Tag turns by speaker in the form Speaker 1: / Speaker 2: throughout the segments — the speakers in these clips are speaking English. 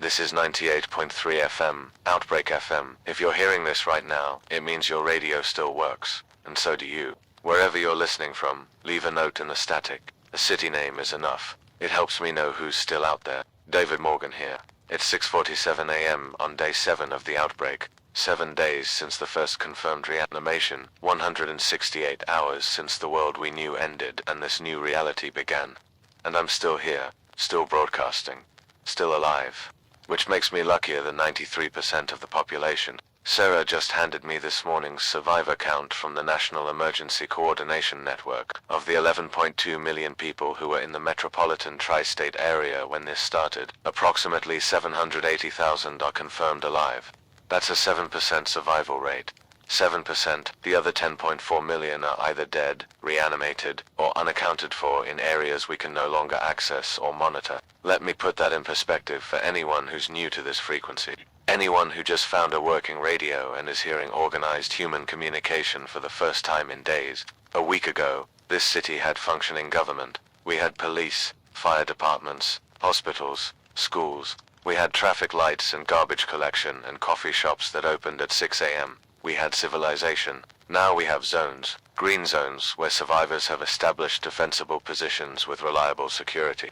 Speaker 1: This is 98.3 FM, Outbreak FM. If you're hearing this right now, it means your radio still works, and so do you. Wherever you're listening from, leave a note in the static. A city name is enough. It helps me know who's still out there. David Morgan here. It's 6:47 AM on day 7 of the outbreak. 7 days since the first confirmed reanimation, 168 hours since the world we knew ended and this new reality began. And I'm still here, still broadcasting, still alive. Which makes me luckier than 93% of the population. Sarah just handed me this morning's survivor count from the National Emergency Coordination Network. Of the 11.2 million people who were in the metropolitan tri-state area when this started, approximately 780,000 are confirmed alive. That's a 7% survival rate. 7%, the other 10.4 million are either dead, reanimated, or unaccounted for in areas we can no longer access or monitor. Let me put that in perspective for anyone who's new to this frequency. Anyone who just found a working radio and is hearing organized human communication for the first time in days. A week ago, this city had functioning government. We had police, fire departments, hospitals, schools. We had traffic lights and garbage collection and coffee shops that opened at 6 AM. We had civilization. Now we have zones, green zones, where survivors have established defensible positions with reliable security.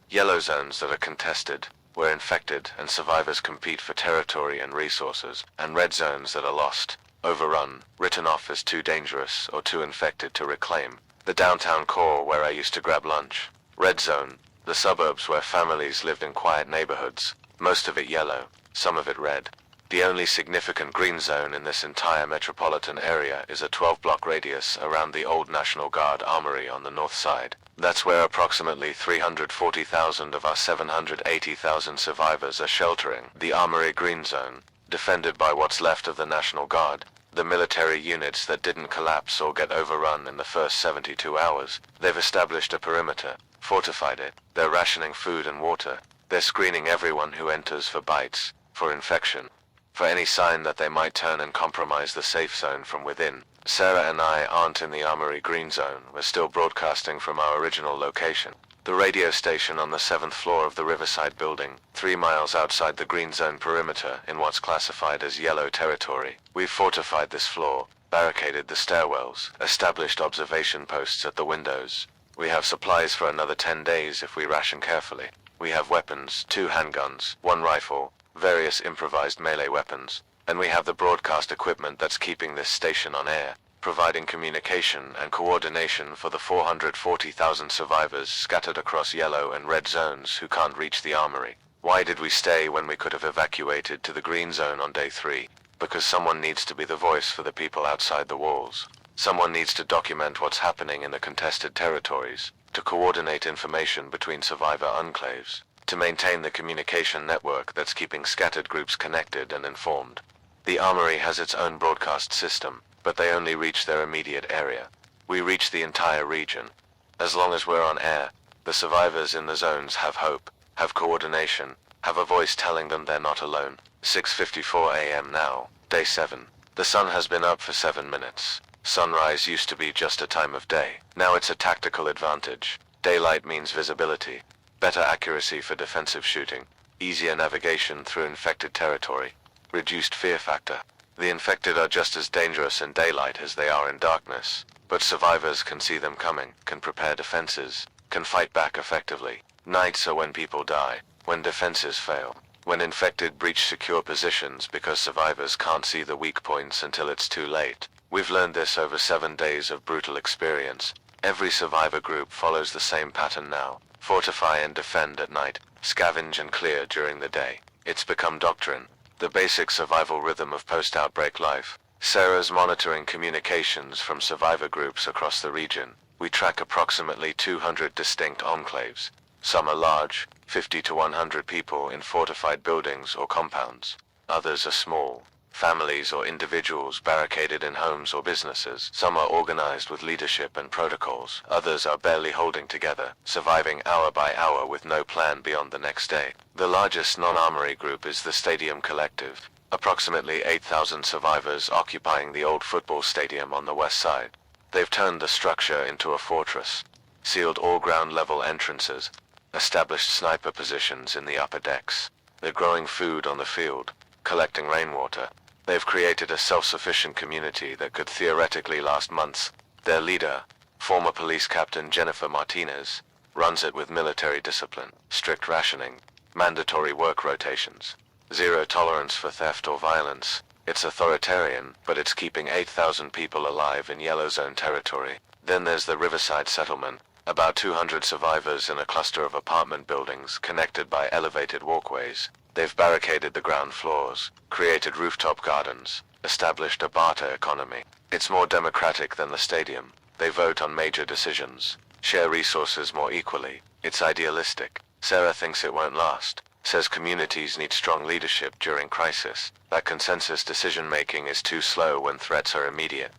Speaker 1: Yellow zones that are contested, where infected and survivors compete for territory and resources, and red zones that are lost, overrun, written off as too dangerous or too infected to reclaim. The downtown core where I used to grab lunch. Red zone, the suburbs where families lived in quiet neighborhoods, most of it yellow, some of it red. The only significant green zone in this entire metropolitan area is a 12-block radius around the old National Guard Armory on the north side. That's where approximately 340,000 of our 780,000 survivors are sheltering. The Armory Green Zone, defended by what's left of the National Guard, the military units that didn't collapse or get overrun in the first 72 hours. They've established a perimeter, fortified it. They're rationing food and water. They're screening everyone who enters for bites, for infection, for any sign that they might turn and compromise the safe zone from within. Sarah and I aren't in the Armory Green Zone. We're still broadcasting from our original location. The radio station on the 7th floor of the Riverside building, 3 miles outside the Green Zone perimeter in what's classified as yellow territory. We've fortified this floor, barricaded the stairwells, established observation posts at the windows. We have supplies for another 10 days if we ration carefully. We have weapons, 2 handguns, 1 rifle, various improvised melee weapons, and we have the broadcast equipment that's keeping this station on air, providing communication and coordination for the 440,000 survivors scattered across yellow and red zones who can't reach the armory. Why did we stay when we could have evacuated to the green zone on day 3? Because someone needs to be the voice for the people outside the walls. Someone needs to document what's happening in the contested territories, to coordinate information between survivor enclaves, to maintain the communication network that's keeping scattered groups connected and informed. The Armory has its own broadcast system, but they only reach their immediate area. We reach the entire region. As long as we're on air, the survivors in the zones have hope, have coordination, have a voice telling them they're not alone. 6:54 AM now, day 7. The sun has been up for 7 minutes. Sunrise used to be just a time of day. Now it's a tactical advantage. Daylight means visibility, better accuracy for defensive shooting, easier navigation through infected territory, reduced fear factor. The infected are just as dangerous in daylight as they are in darkness, but survivors can see them coming, can prepare defenses, can fight back effectively. Nights are when people die, when defenses fail, when infected breach secure positions because survivors can't see the weak points until it's too late. We've learned this over 7 days of brutal experience. Every survivor group follows the same pattern now. Fortify and defend at night, scavenge and clear during the day. It's become doctrine, the basic survival rhythm of post-outbreak life. Sarah's monitoring communications from survivor groups across the region. We track approximately 200 distinct enclaves. Some are large, 50 to 100 people in fortified buildings or compounds. Others are small, families or individuals barricaded in homes or businesses. Some are organized with leadership and protocols. Others are barely holding together, surviving hour by hour with no plan beyond the next day. The largest non-armory group is the Stadium Collective. Approximately 8,000 survivors occupying the old football stadium on the west side. They've turned the structure into a fortress, sealed all ground-level entrances, established sniper positions in the upper decks. They're growing food on the field, collecting rainwater. They've created a self-sufficient community that could theoretically last months. Their leader, former police captain Jennifer Martinez, runs it with military discipline, strict rationing, mandatory work rotations, zero tolerance for theft or violence. It's authoritarian, but it's keeping 8,000 people alive in yellow zone territory. Then there's the Riverside settlement, about 200 survivors in a cluster of apartment buildings connected by elevated walkways. They've barricaded the ground floors, created rooftop gardens, established a barter economy. It's more democratic than the stadium. They vote on major decisions, share resources more equally. It's idealistic. Sarah thinks it won't last. Says communities need strong leadership during crisis. That consensus decision-making is too slow when threats are immediate.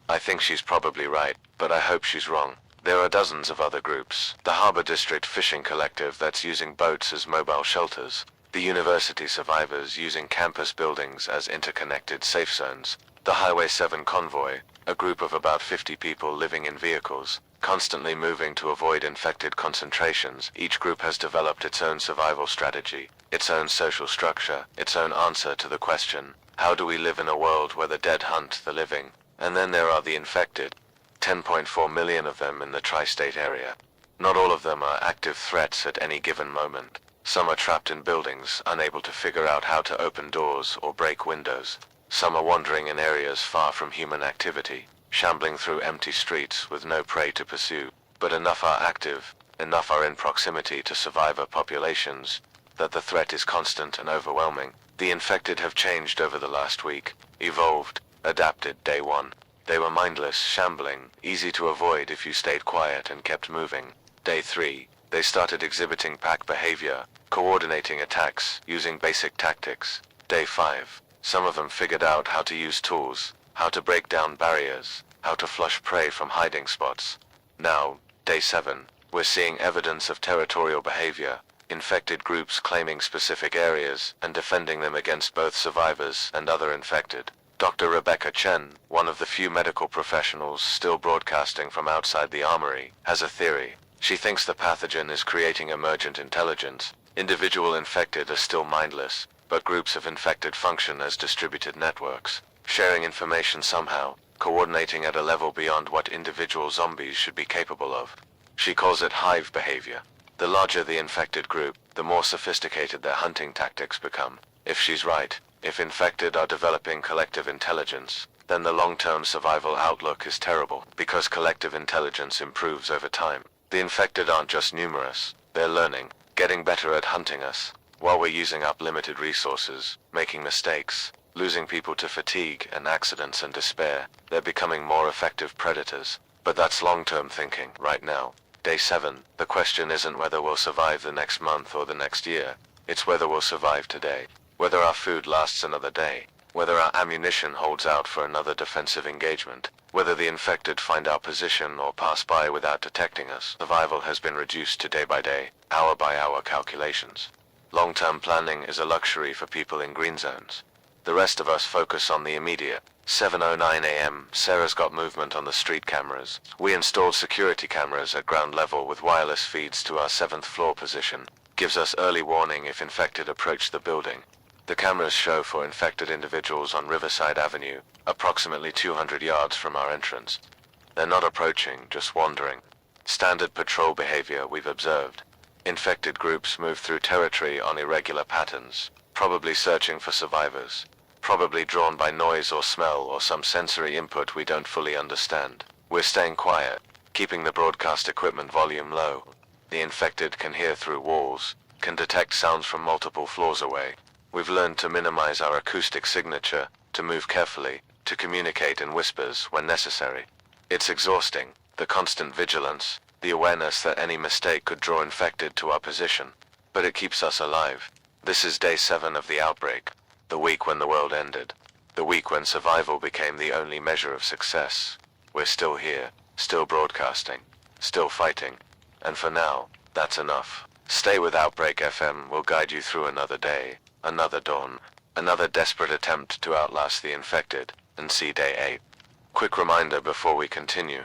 Speaker 1: I think she's probably right, but I hope she's wrong. There are dozens of other groups. The Harbor District Fishing Collective that's using boats as mobile shelters. The university survivors using campus buildings as interconnected safe zones. The Highway 7 convoy, a group of about 50 people living in vehicles, constantly moving to avoid infected concentrations. Each group has developed its own survival strategy, its own social structure, its own answer to the question, how do we live in a world where the dead hunt the living? And then there are the infected, 10.4 million of them in the tri-state area. Not all of them are active threats at any given moment. Some are trapped in buildings, unable to figure out how to open doors or break windows. Some are wandering in areas far from human activity, shambling through empty streets with no prey to pursue. But enough are active, enough are in proximity to survivor populations, that the threat is constant and overwhelming. The infected have changed over the last week, evolved, adapted day one. They were mindless, shambling, easy to avoid if you stayed quiet and kept moving. Day 3, they started exhibiting pack behavior, coordinating attacks, using basic tactics. Day 5, some of them figured out how to use tools, how to break down barriers, how to flush prey from hiding spots. Now, Day 7, we're seeing evidence of territorial behavior, infected groups claiming specific areas and defending them against both survivors and other infected. Dr. Rebecca Chen, one of the few medical professionals still broadcasting from outside the armory, has a theory. She thinks the pathogen is creating emergent intelligence. Individual infected are still mindless, but groups of infected function as distributed networks, sharing information somehow, coordinating at a level beyond what individual zombies should be capable of. She calls it hive behavior. The larger the infected group, the more sophisticated their hunting tactics become. If she's right, if infected are developing collective intelligence, then the long-term survival outlook is terrible, because collective intelligence improves over time. The infected aren't just numerous, they're learning, getting better at hunting us, while we're using up limited resources, making mistakes, losing people to fatigue and accidents and despair. They're becoming more effective predators. But that's long-term thinking. Right now, Day 7, the question isn't whether we'll survive the next month or the next year, it's whether we'll survive today. Whether our food lasts another day, whether our ammunition holds out for another defensive engagement, whether the infected find our position or pass by without detecting us. Survival has been reduced to day-by-day, hour-by-hour calculations. Long-term planning is a luxury for people in green zones. The rest of us focus on the immediate. 7:09 a.m., Sarah's got movement on the street cameras. We installed security cameras at ground level with wireless feeds to our 7th floor position. Gives us early warning if infected approach the building. The cameras show for infected individuals on Riverside Avenue, approximately 200 yards from our entrance. They're not approaching, just wandering. Standard patrol behavior we've observed. Infected groups move through territory on irregular patterns, probably searching for survivors, probably drawn by noise or smell or some sensory input we don't fully understand. We're staying quiet, keeping the broadcast equipment volume low. The infected can hear through walls, can detect sounds from multiple floors away. We've learned to minimize our acoustic signature, to move carefully, to communicate in whispers when necessary. It's exhausting, the constant vigilance, the awareness that any mistake could draw infected to our position. But it keeps us alive. This is Day 7 of the outbreak, the week when the world ended, the week when survival became the only measure of success. We're still here, still broadcasting, still fighting, and for now, that's enough. Stay with Outbreak FM, will guide you through another day, another dawn, another desperate attempt to outlast the infected, and see Day 8. Quick reminder before we continue.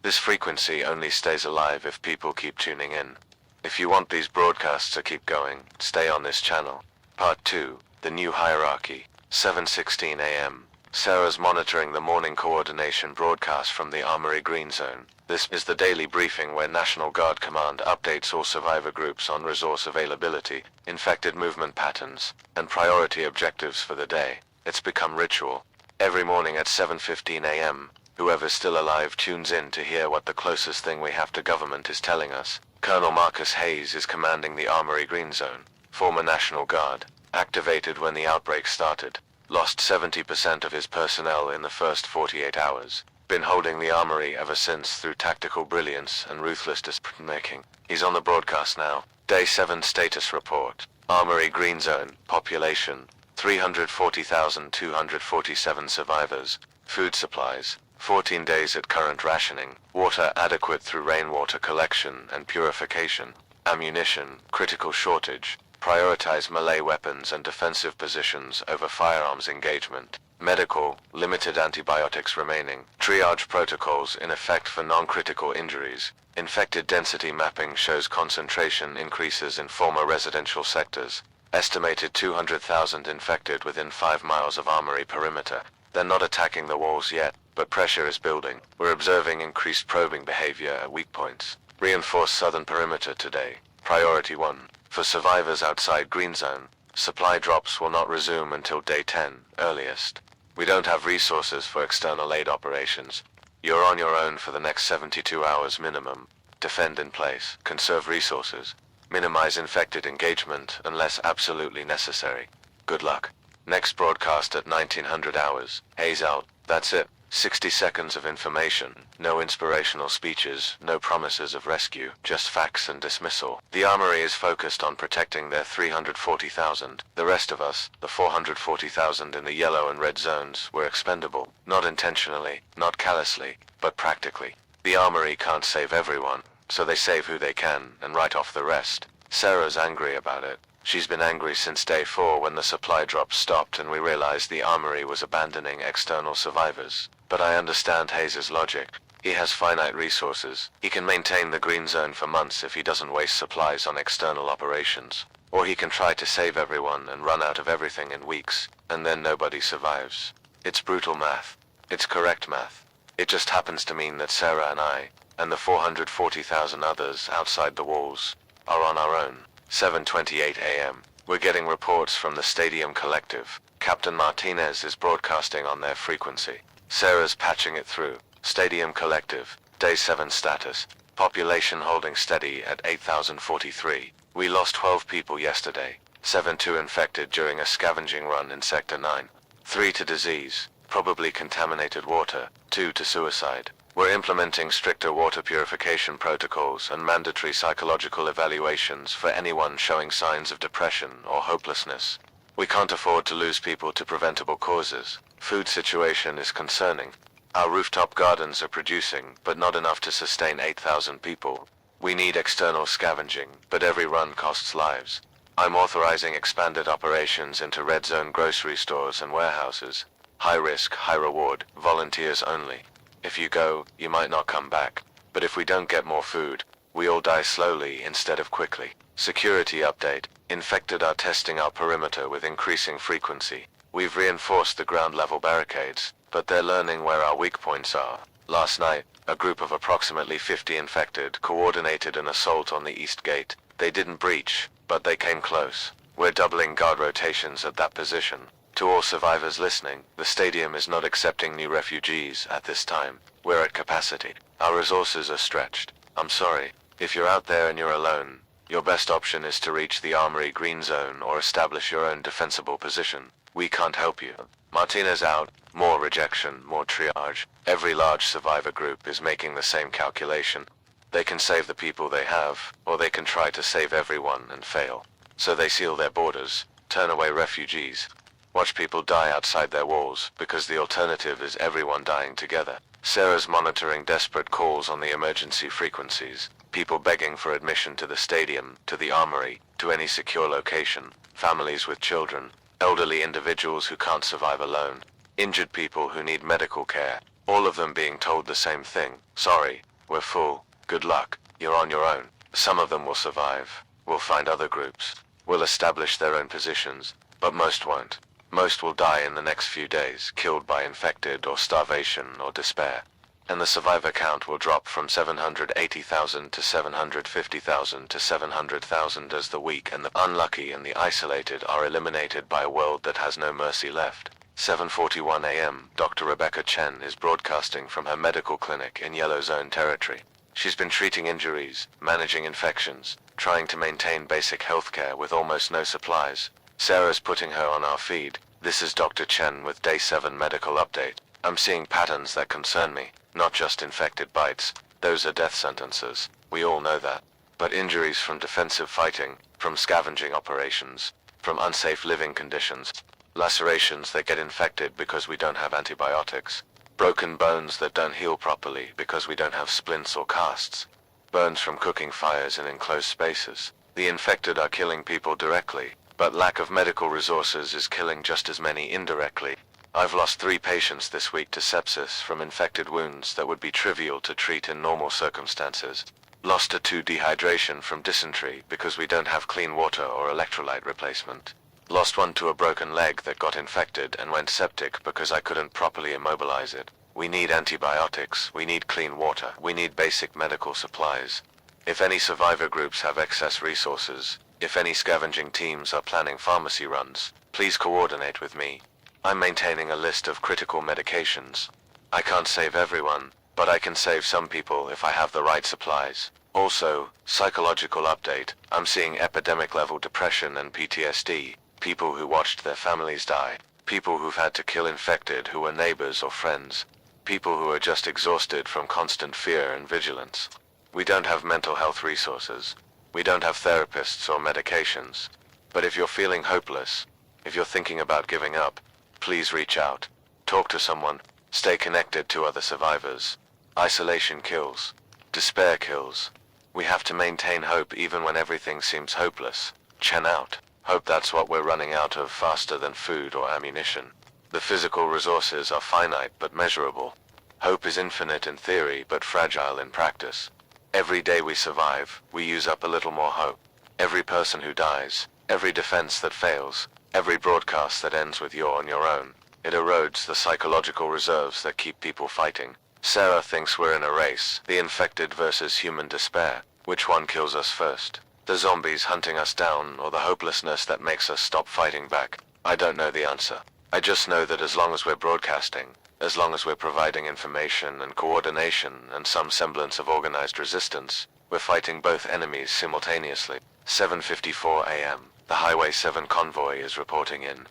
Speaker 1: This frequency only stays alive if people keep tuning in. If you want these broadcasts to keep going, stay on this channel. Part 2, The New Hierarchy, 7:16 a.m. Sarah's monitoring the morning coordination broadcast from the Armory Green Zone. This is the daily briefing where National Guard Command updates all survivor groups on resource availability, infected movement patterns, and priority objectives for the day. It's become ritual. Every morning at 7:15 a.m., whoever's still alive tunes in to hear what the closest thing we have to government is telling us. Colonel Marcus Hayes is commanding the Armory Green Zone, former National Guard, activated when the outbreak started. Lost 70% of his personnel in the first 48 hours. Been holding the armory ever since through tactical brilliance and ruthless decision-making. He's on the broadcast now. Day 7 status report. Armory Green Zone, population, 340,247 survivors. Food supplies, 14 days at current rationing. Water adequate through rainwater collection and purification. Ammunition, critical shortage. Prioritize melee weapons and defensive positions over firearms engagement. Medical, limited antibiotics remaining. Triage protocols in effect for non-critical injuries. Infected density mapping shows concentration increases in former residential sectors. Estimated 200,000 infected within 5 miles of Armory perimeter. They're not attacking the walls yet, but pressure is building. We're observing increased probing behavior at weak points. Reinforced southern perimeter today. Priority 1. For survivors outside Green Zone, supply drops will not resume until day 10, earliest. We don't have resources for external aid operations. You're on your own for the next 72 hours minimum. Defend in place, conserve resources, minimize infected engagement unless absolutely necessary. Good luck. Next broadcast at 1900 hours. Hayes out. That's it. 60 seconds of information, no inspirational speeches, no promises of rescue, just facts and dismissal. The Armory is focused on protecting their 340,000. The rest of us, the 440,000 in the yellow and red zones, were expendable. Not intentionally, not callously, but practically. The Armory can't save everyone, so they save who they can and write off the rest. Sarah's angry about it. She's been angry since day 4 when the supply drops stopped and we realized the Armory was abandoning external survivors. But I understand Hayes' logic. He has finite resources. He can maintain the Green Zone for months if he doesn't waste supplies on external operations. Or he can try to save everyone and run out of everything in weeks, and then nobody survives. It's brutal math. It's correct math. It just happens to mean that Sarah and I, and the 440,000 others outside the walls, are on our own. 7:28 a.m. We're getting reports from the Stadium Collective. Captain Martinez is broadcasting on their frequency. Sarah's patching it through. Stadium Collective, Day 7 status. Population holding steady at 8,043. We lost 12 people yesterday. 7 infected during a scavenging run in Sector 9. 3 to disease, probably contaminated water. 2 to suicide. We're implementing stricter water purification protocols and mandatory psychological evaluations for anyone showing signs of depression or hopelessness. We can't afford to lose people to preventable causes. Food situation is concerning. Our rooftop gardens are producing, but not enough to sustain 8,000 people. We need external scavenging, but every run costs lives. I'm authorizing expanded operations into red zone grocery stores and warehouses. High risk, high reward, volunteers only. If you go, you might not come back. But if we don't get more food, we all die slowly instead of quickly. Security update. Infected are testing our perimeter with increasing frequency. We've reinforced the ground level barricades, but they're learning where our weak points are. Last night, a group of approximately 50 infected coordinated an assault on the east gate. They didn't breach, but they came close. We're doubling guard rotations at that position. To all survivors listening, the stadium is not accepting new refugees at this time. We're at capacity. Our resources are stretched. I'm sorry. If you're out there and you're alone, your best option is to reach the Armory Green Zone or establish your own defensible position. We can't help you. Martinez out. More rejection, more triage. Every large survivor group is making the same calculation. They can save the people they have, or they can try to save everyone and fail. So they seal their borders, turn away refugees, watch people die outside their walls, because the alternative is everyone dying together. Sarah's monitoring desperate calls on the emergency frequencies. People begging for admission to the stadium, to the armory, to any secure location. Families with children. Elderly individuals who can't survive alone. Injured people who need medical care. All of them being told the same thing. Sorry, we're full. Good luck. You're on your own. Some of them will survive. We'll find other groups. will establish their own positions, but most won't. Most will die in the next few days, killed by infected or starvation or despair. And the survivor count will drop from 780,000 to 750,000 to 700,000 as the weak and the unlucky and the isolated are eliminated by a world that has no mercy left. 7:41 a.m. Dr. Rebecca Chen is broadcasting from her medical clinic in Yellow Zone territory. She's been treating injuries, managing infections, trying to maintain basic healthcare with almost no supplies. Sarah's putting her on our feed. This is Dr. Chen with Day 7 medical update. I'm seeing patterns that concern me, not just infected bites. Those are death sentences. We all know that. But injuries from defensive fighting, from scavenging operations, from unsafe living conditions, lacerations that get infected because we don't have antibiotics, broken bones that don't heal properly because we don't have splints or casts, burns from cooking fires in enclosed spaces. The infected are killing people directly, but lack of medical resources is killing just as many indirectly. I've lost 3 patients this week to sepsis from infected wounds that would be trivial to treat in normal circumstances. Lost a 2 dehydration from dysentery because we don't have clean water or electrolyte replacement. Lost 1 to a broken leg that got infected and went septic because I couldn't properly immobilize it. We need antibiotics, we need clean water, we need basic medical supplies. If any survivor groups have excess resources, if any scavenging teams are planning pharmacy runs, please coordinate with me. I'm maintaining a list of critical medications. I can't save everyone, but I can save some people if I have the right supplies. Also, psychological update, I'm seeing epidemic-level depression and PTSD, people who watched their families die, people who've had to kill infected who were neighbors or friends, people who are just exhausted from constant fear and vigilance. We don't have mental health resources. We don't have therapists or medications. But if you're feeling hopeless, if you're thinking about giving up, please reach out. Talk to someone. Stay connected to other survivors. Isolation kills. Despair kills. We have to maintain hope even when everything seems hopeless. Chen out. Hope that's what we're running out of faster than food or ammunition. The physical resources are finite but measurable. Hope is infinite in theory but fragile in practice. Every day we survive, we use up a little more hope. Every person who dies, every defense that fails, every broadcast that ends with "you're on your own," it erodes the psychological reserves that keep people fighting. Sarah thinks we're in a race, the infected versus human despair. Which one kills us first? The zombies hunting us down or the hopelessness that makes us stop fighting back? I don't know the answer. I just know that as long as we're broadcasting, as long as we're providing information and coordination and some semblance of organized resistance, we're fighting both enemies simultaneously. 7:54 a.m. The Highway 7 convoy is reporting in.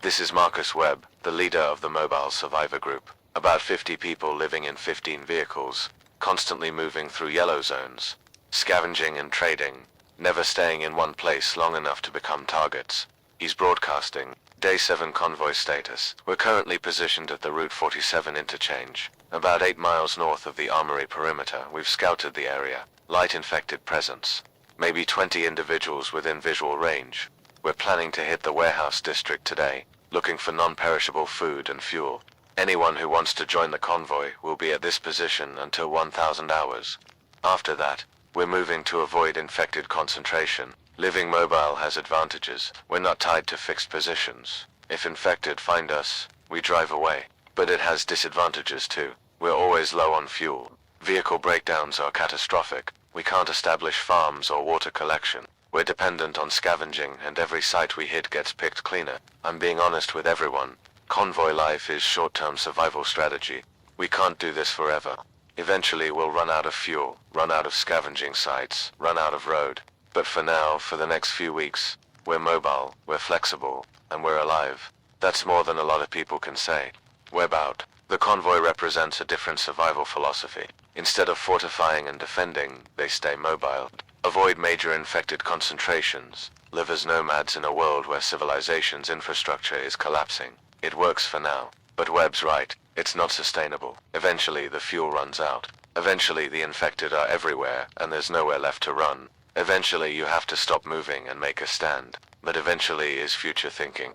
Speaker 1: This is Marcus Webb, the leader of the mobile survivor group. About 50 people living in 15 vehicles, constantly moving through yellow zones, scavenging and trading, never staying in one place long enough to become targets. He's broadcasting. Day 7 convoy status. We're currently positioned at the Route 47 interchange, about 8 miles north of the armory perimeter. We've scouted the area. Light infected presence. Maybe 20 individuals within visual range. We're planning to hit the warehouse district today, looking for non-perishable food and fuel. Anyone who wants to join the convoy will be at this position until 1,000 hours. After that, we're moving to avoid infected concentration. Living mobile has advantages. We're not tied to fixed positions. If infected find us, we drive away. But it has disadvantages too. We're always low on fuel. Vehicle breakdowns are catastrophic. We can't establish farms or water collection. We're dependent on scavenging and every site we hit gets picked cleaner. I'm being honest with everyone. Convoy life is short-term survival strategy. We can't do this forever. Eventually we'll run out of fuel, run out of scavenging sites, run out of road. But for now, for the next few weeks, we're mobile, we're flexible, and we're alive. That's more than a lot of people can say. Web out. The convoy represents a different survival philosophy. Instead of fortifying and defending, they stay mobile. Avoid major infected concentrations. Live as nomads in a world where civilization's infrastructure is collapsing. It works for now. But Webb's right. It's not sustainable. Eventually the fuel runs out. Eventually the infected are everywhere, and there's nowhere left to run. Eventually you have to stop moving and make a stand. But eventually is future thinking.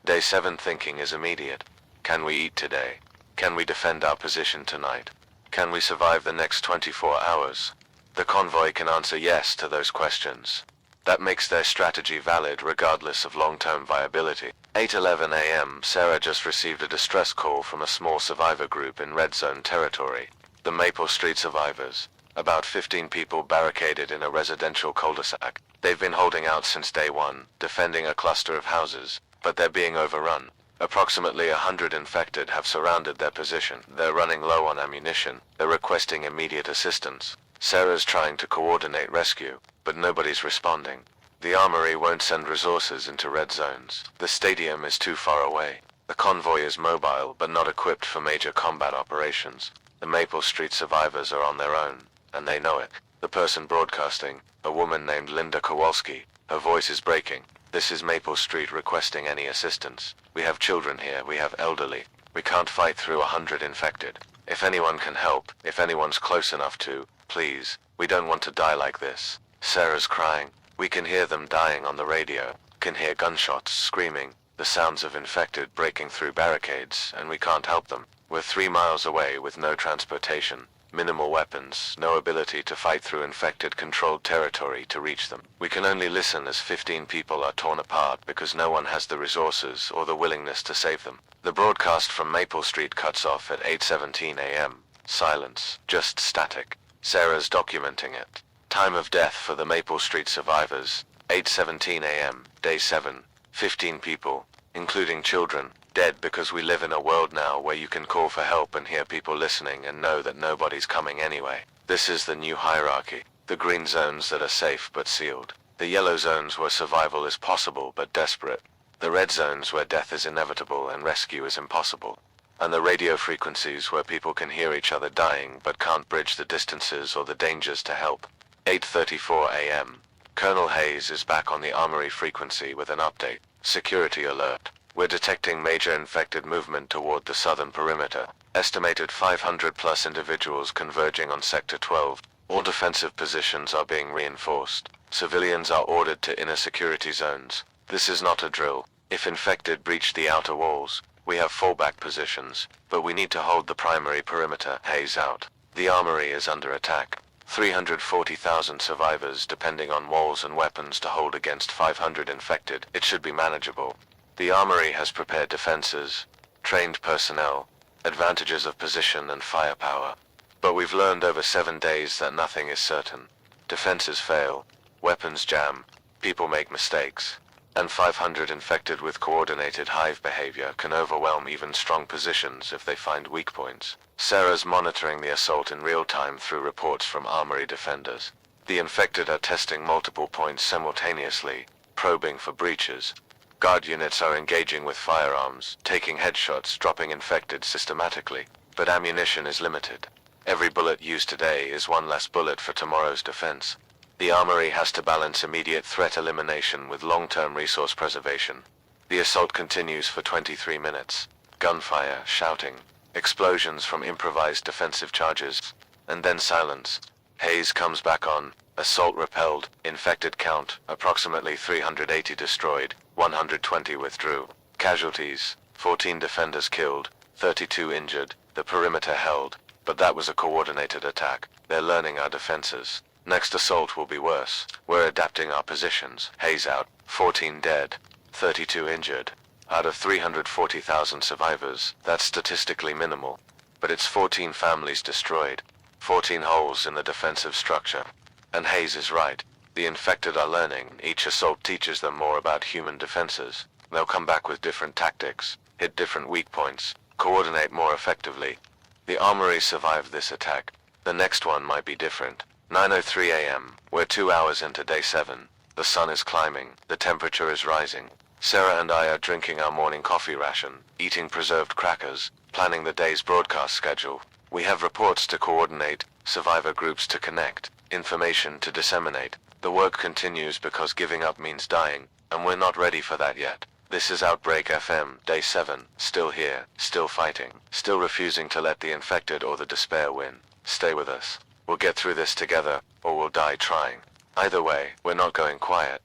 Speaker 1: Day 7 thinking is immediate. Can we eat today? Can we defend our position tonight? Can we survive the next 24 hours? The convoy can answer yes to those questions. That makes their strategy valid regardless of long-term viability. 8:11 a.m. Sarah just received a distress call from a small survivor group in red zone territory. The Maple Street survivors. About 15 people barricaded in a residential cul-de-sac. They've been holding out since day one, defending a cluster of houses, but they're being overrun. Approximately 100 infected have surrounded their position. They're running low on ammunition. They're requesting immediate assistance. Sarah's trying to coordinate rescue, but nobody's responding. The armory won't send resources into red zones. The stadium is too far away. The convoy is mobile, but not equipped for major combat operations. The Maple Street survivors are on their own, and they know it. The person broadcasting, a woman named Linda Kowalski, her voice is breaking. This is Maple Street requesting any assistance. We have children here, we have elderly. We can't fight through 100 infected. If anyone can help, if anyone's close enough to, please, we don't want to die like this. Sarah's crying. We can hear them dying on the radio, can hear gunshots, screaming, the sounds of infected breaking through barricades, and we can't help them. We're 3 miles away with no transportation, minimal weapons, no ability to fight through infected controlled territory to reach them. We can only listen as 15 people are torn apart because no one has the resources or the willingness to save them. The broadcast from Maple Street cuts off at 8:17 a.m. Silence, just static. Sarah's documenting it. Time of death for the Maple Street survivors, 8:17 a.m., day 7, 15 people, including children, dead because we live in a world now where you can call for help and hear people listening and know that nobody's coming anyway. This is the new hierarchy. The green zones that are safe but sealed. The yellow zones where survival is possible but desperate. The red zones where death is inevitable and rescue is impossible. And the radio frequencies where people can hear each other dying but can't bridge the distances or the dangers to help. 8:34 a.m. Colonel Hayes is back on the armory frequency with an update. Security alert. We're detecting major infected movement toward the southern perimeter. Estimated 500 plus individuals converging on Sector 12. All defensive positions are being reinforced. Civilians are ordered to inner security zones. This is not a drill. If infected breach the outer walls, we have fallback positions, but we need to hold the primary perimeter. Hayes out. The armory is under attack. 340,000 survivors depending on walls and weapons to hold against 500 infected. It should be manageable. The armory has prepared defenses, trained personnel, advantages of position and firepower. But we've learned over 7 days that nothing is certain. Defenses fail, weapons jam, people make mistakes, and 500 infected with coordinated hive behavior can overwhelm even strong positions if they find weak points. Sarah's monitoring the assault in real time through reports from armory defenders. The infected are testing multiple points simultaneously, probing for breaches. Guard units are engaging with firearms, taking headshots, dropping infected systematically, but ammunition is limited. Every bullet used today is one less bullet for tomorrow's defense. The armory has to balance immediate threat elimination with long-term resource preservation. The assault continues for 23 minutes. Gunfire, shouting, explosions from improvised defensive charges, and then silence. Hayes comes back on. Assault repelled. Infected count, approximately 380 destroyed, 120 withdrew. Casualties, 14 defenders killed, 32 injured. The perimeter held, but that was a coordinated attack. They're learning our defenses. Next assault will be worse. We're adapting our positions. Hayes out. 14 dead. 32 injured. Out of 340,000 survivors, that's statistically minimal. But it's 14 families destroyed. 14 holes in the defensive structure. And Hayes is right. The infected are learning. Each assault teaches them more about human defenses. They'll come back with different tactics, hit different weak points, coordinate more effectively. The armory survived this attack. The next one might be different. 9:03 a.m. We're 2 hours into day 7. The sun is climbing. The temperature is rising. Sarah and I are drinking our morning coffee ration, eating preserved crackers, planning the day's broadcast schedule. We have reports to coordinate, survivor groups to connect, information to disseminate. The work continues because giving up means dying, and we're not ready for that yet. This is Outbreak FM, day 7, still here, still fighting, still refusing to let the infected or the despair win. Stay with us. We'll get through this together, or we'll die trying. Either way, we're not going quiet.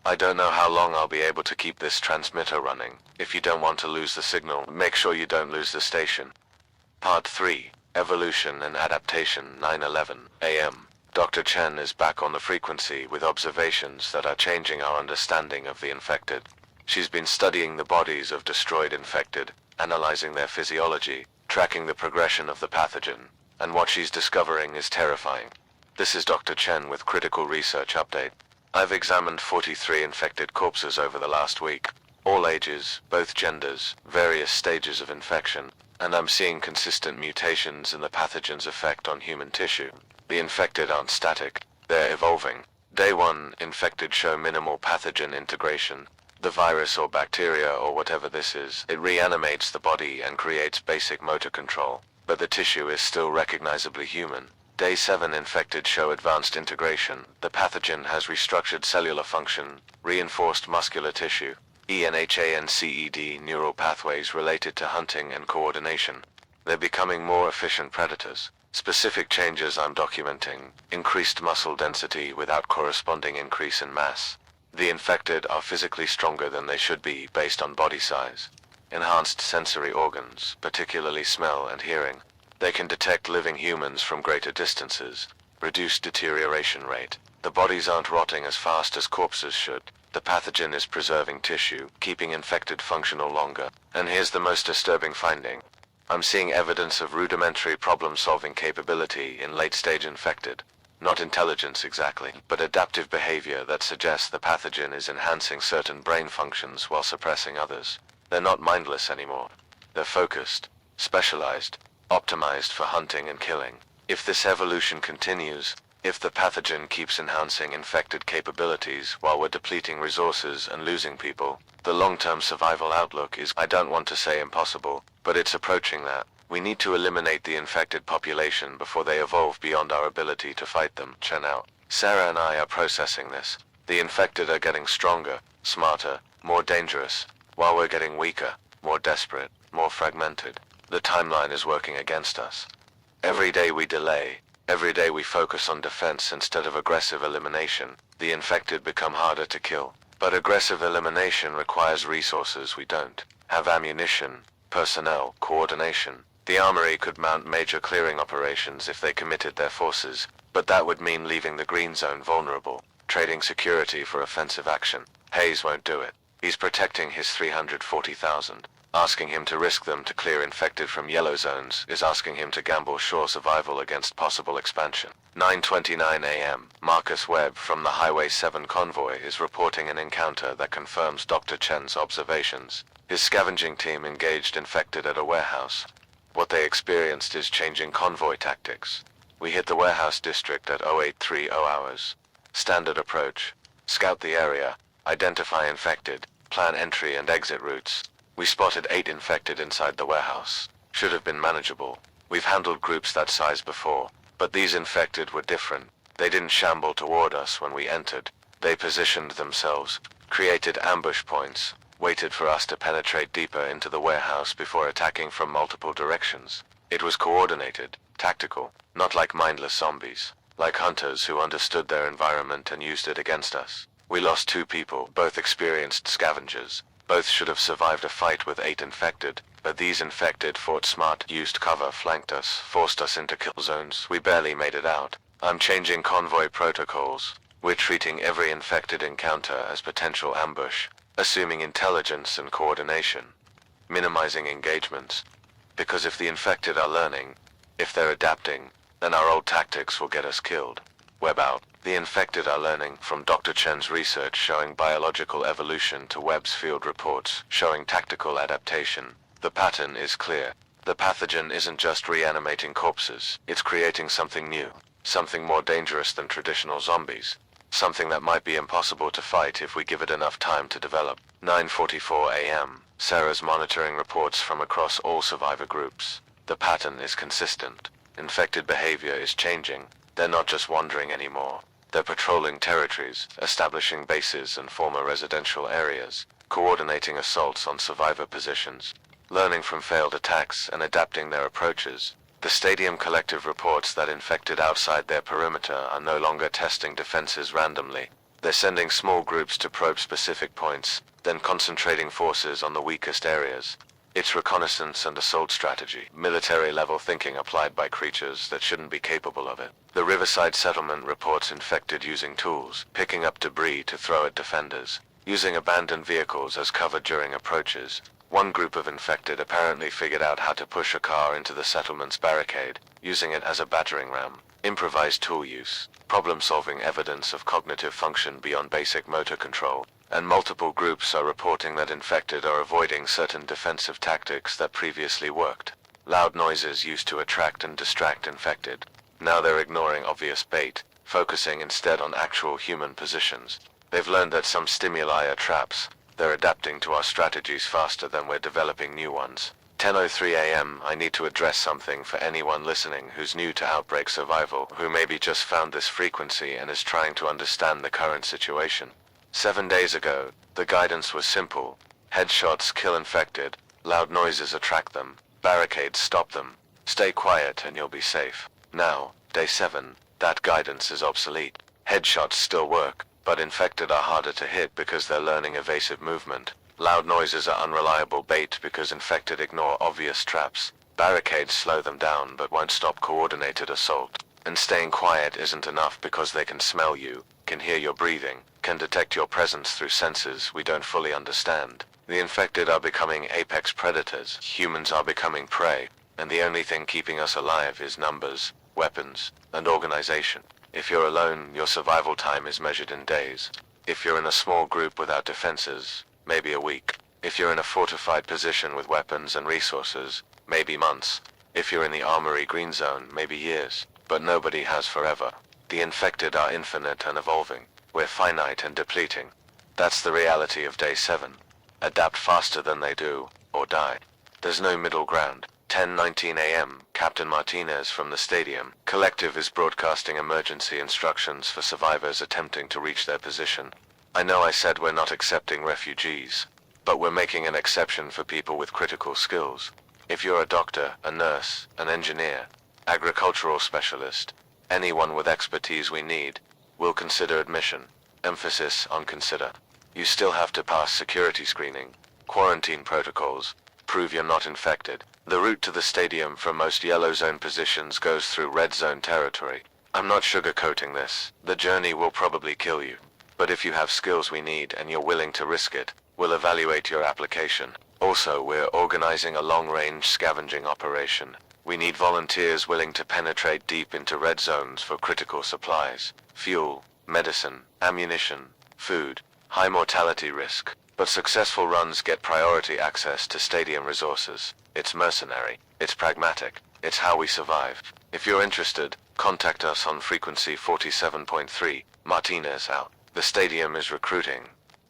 Speaker 1: I don't know how long I'll be able to keep this transmitter running. If you don't want to lose the signal, make sure you don't lose the station. Part 3, Evolution and Adaptation, 9:11 a.m. Dr. Chen is back on the frequency with observations that are changing our understanding of the infected. She's been studying the bodies of destroyed infected, analyzing their physiology, tracking the progression of the pathogen, and what she's discovering is terrifying. This is Dr. Chen with Critical Research Update. I've examined 43 infected corpses over the last week. All ages, both genders, various stages of infection, and I'm seeing consistent mutations in the pathogen's effect on human tissue. The infected aren't static, they're evolving. Day 1, infected show minimal pathogen integration. The virus or bacteria or whatever this is, it reanimates the body and creates basic motor control, but the tissue is still recognizably human. Day 7, infected show advanced integration. The pathogen has restructured cellular function, reinforced muscular tissue, ENHANCED neural pathways related to hunting and coordination. They're becoming more efficient predators. Specific changes I'm documenting: increased muscle density without corresponding increase in mass. The infected are physically stronger than they should be based on body size. Enhanced sensory organs, particularly smell and hearing. They can detect living humans from greater distances. Reduced deterioration rate. The bodies aren't rotting as fast as corpses should. The pathogen is preserving tissue, keeping infected functional longer. And here's the most disturbing finding. I'm seeing evidence of rudimentary problem-solving capability in late-stage infected. Not intelligence exactly, but adaptive behavior that suggests the pathogen is enhancing certain brain functions while suppressing others. They're not mindless anymore. They're focused, specialized, optimized for hunting and killing. If this evolution continues, if the pathogen keeps enhancing infected capabilities while we're depleting resources and losing people, the long-term survival outlook is, I don't want to say impossible, but it's approaching that. We need to eliminate the infected population before they evolve beyond our ability to fight them. Chen out. Sarah and I are processing this. The infected are getting stronger, smarter, more dangerous, while we're getting weaker, more desperate, more fragmented. The timeline is working against us. Every day we delay, every day we focus on defense instead of aggressive elimination, the infected become harder to kill. But aggressive elimination requires resources we don't have: ammunition, personnel, coordination. The armory could mount major clearing operations if they committed their forces, but that would mean leaving the green zone vulnerable, trading security for offensive action. Hayes won't do it. He's protecting his 340,000. Asking him to risk them to clear infected from yellow zones is asking him to gamble shore survival against possible expansion. 9:29 a.m. Marcus Webb from the Highway 7 convoy is reporting an encounter that confirms Dr. Chen's observations. His scavenging team engaged infected at a warehouse. What they experienced is changing convoy tactics. We hit the warehouse district at 0830 hours. Standard approach: scout the area, identify infected, plan entry and exit routes. We spotted 8 infected inside the warehouse. Should have been manageable. We've handled groups that size before, but these infected were different. They didn't shamble toward us when we entered. They positioned themselves, created ambush points, waited for us to penetrate deeper into the warehouse before attacking from multiple directions. It was coordinated, tactical, not like mindless zombies, like hunters who understood their environment and used it against us. We lost 2 people, both experienced scavengers. Both should have survived a fight with 8 infected, but these infected fought smart, used cover, flanked us, forced us into kill zones. We barely made it out. I'm changing convoy protocols. We're treating every infected encounter as potential ambush, assuming intelligence and coordination, minimizing engagements. Because if the infected are learning, if they're adapting, then our old tactics will get us killed. Webb out. The infected are learning from Dr. Chen's research showing biological evolution to Webb's field reports showing tactical adaptation. The pattern is clear. The pathogen isn't just reanimating corpses, it's creating something new, something more dangerous than traditional zombies, something that might be impossible to fight if we give it enough time to develop. 9:44 a.m. Sarah's monitoring reports from across all survivor groups. The pattern is consistent. Infected behavior is changing. They're not just wandering anymore. They're patrolling territories, establishing bases and former residential areas, coordinating assaults on survivor positions, learning from failed attacks and adapting their approaches. The Stadium Collective reports that infected outside their perimeter are no longer testing defenses randomly. They're sending small groups to probe specific points, then concentrating forces on the weakest areas. It's reconnaissance and assault strategy, military-level thinking applied by creatures that shouldn't be capable of it. The Riverside settlement reports infected using tools, picking up debris to throw at defenders, using abandoned vehicles as cover during approaches. One group of infected apparently figured out how to push a car into the settlement's barricade, using it as a battering ram. Improvised tool use, problem-solving evidence of cognitive function beyond basic motor control, and multiple groups are reporting that infected are avoiding certain defensive tactics that previously worked. Loud noises used to attract and distract infected. Now they're ignoring obvious bait, focusing instead on actual human positions. They've learned that some stimuli are traps. They're adapting to our strategies faster than we're developing new ones. 10:03 a.m. I need to address something for anyone listening who's new to Outbreak survival, who maybe just found this frequency and is trying to understand the current situation. 7 days ago, the guidance was simple. Headshots kill infected, loud noises attract them, barricades stop them. Stay quiet and you'll be safe. Now, day 7, that guidance is obsolete. Headshots still work, but infected are harder to hit because they're learning evasive movement. Loud noises are unreliable bait because infected ignore obvious traps. Barricades slow them down but won't stop coordinated assault. And staying quiet isn't enough because they can smell you, can hear your breathing, can detect your presence through senses we don't fully understand. The infected are becoming apex predators, humans are becoming prey, and the only thing keeping us alive is numbers, weapons, and organization. If you're alone, your survival time is measured in days. If you're in a small group without defenses, maybe a week. If you're in a fortified position with weapons and resources, maybe months. If you're in the armory green zone, maybe years. But nobody has forever. The infected are infinite and evolving. We're finite and depleting. That's the reality of day 7. Adapt faster than they do, or die. There's no middle ground. 10:19 a.m., Captain Martinez from the stadium. Collective is broadcasting emergency instructions for survivors attempting to reach their position. I know I said we're not accepting refugees, but we're making an exception for people with critical skills. If you're a doctor, a nurse, an engineer, agricultural specialist, anyone with expertise we need, we'll consider admission. Emphasis on consider. You still have to pass security screening, quarantine protocols, prove you're not infected. The route to the stadium from most yellow zone positions goes through red zone territory. I'm not sugarcoating this. The journey will probably kill you. But if you have skills we need and you're willing to risk it, we'll evaluate your application. Also, we're organizing a long-range scavenging operation. We need volunteers willing to penetrate deep into red zones for critical supplies, fuel, medicine, ammunition, food, high mortality risk. But successful runs get priority access to stadium resources. It's mercenary, it's pragmatic, it's how we survive. If you're interested, contact us on frequency 47.3, Martinez out. The stadium is recruiting,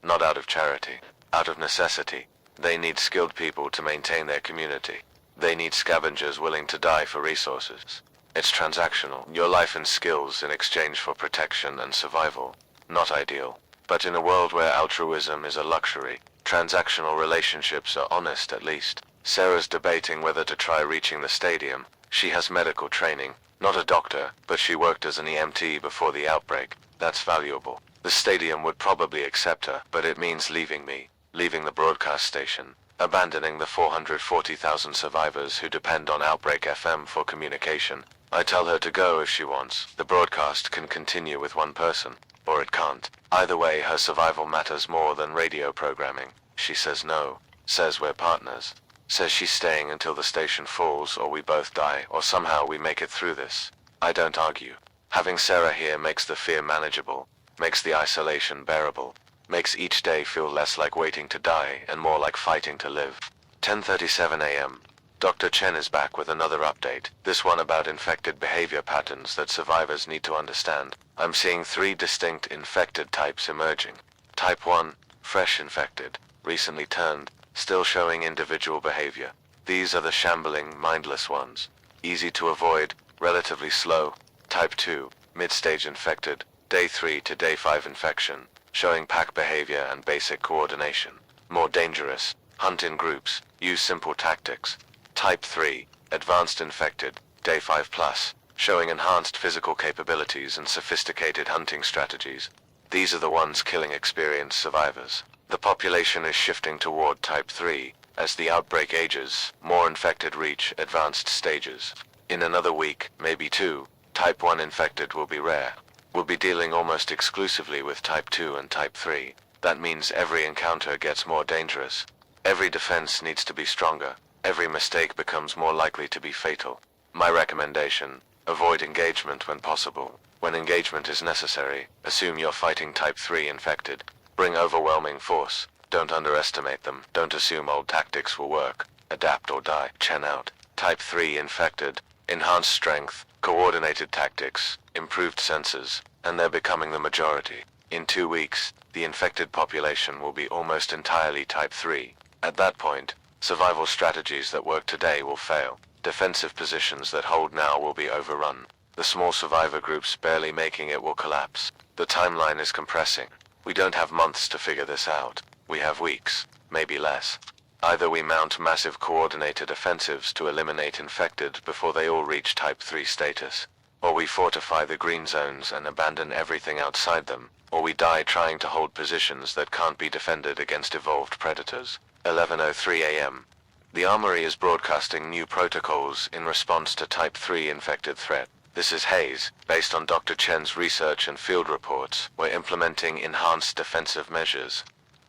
Speaker 1: not out of charity, out of necessity. They need skilled people to maintain their community. They need scavengers willing to die for resources. It's transactional, your life and skills in exchange for protection and survival. Not ideal. But in a world where altruism is a luxury, transactional relationships are honest at least. Sarah's debating whether to try reaching the stadium. She has medical training, not a doctor, but she worked as an EMT before the outbreak. That's valuable. The stadium would probably accept her, but it means leaving me, leaving the broadcast station, abandoning the 440,000 survivors who depend on Outbreak FM for communication. I tell her to go if she wants. The broadcast can continue with one person, or it can't. Either way, her survival matters more than radio programming. She says no, says we're partners, says she's staying until the station falls or we both die, or somehow we make it through this. I don't argue. Having Sarah here makes the fear manageable, makes the isolation bearable, makes each day feel less like waiting to die and more like fighting to live. 10:37 a.m. Dr. Chen is back with another update, this one about infected behavior patterns that survivors need to understand. I'm seeing 3 distinct infected types emerging. Type 1, fresh infected, recently turned, still showing individual behavior. These are the shambling, mindless ones. Easy to avoid, relatively slow. Type 2, mid-stage infected, day 3 to day 5 infection, showing pack behavior and basic coordination. More dangerous, hunt in groups, use simple tactics. Type 3, advanced infected, day 5 plus, showing enhanced physical capabilities and sophisticated hunting strategies. These are the ones killing experienced survivors. The population is shifting toward Type 3, As the outbreak ages, more infected reach advanced stages. In another week, maybe 2, Type 1 infected will be rare. We'll be dealing almost exclusively with Type 2 and Type 3. That means every encounter gets more dangerous. Every defense needs to be stronger. Every mistake becomes more likely to be fatal. My recommendation: avoid engagement when possible. When engagement is necessary, assume you're fighting Type 3 infected. Bring overwhelming force. Don't underestimate them. Don't assume old tactics will work. Adapt or die. Chen out. Type 3 infected. Enhanced strength, coordinated tactics, improved senses, and they're becoming the majority. In 2 weeks, the infected population will be almost entirely Type 3. At that point, survival strategies that work today will fail. Defensive positions that hold now will be overrun. The small survivor groups barely making it will collapse. The timeline is compressing. We don't have months to figure this out. We have weeks, maybe less. Either we mount massive coordinated offensives to eliminate infected before they all reach Type 3 status, or we fortify the green zones and abandon everything outside them, or we die trying to hold positions that can't be defended against evolved predators. 11:03 a.m. The Armory is broadcasting new protocols in response to Type 3 infected threat. This is Hayes. Based on Dr. Chen's research and field reports, we're implementing enhanced defensive measures.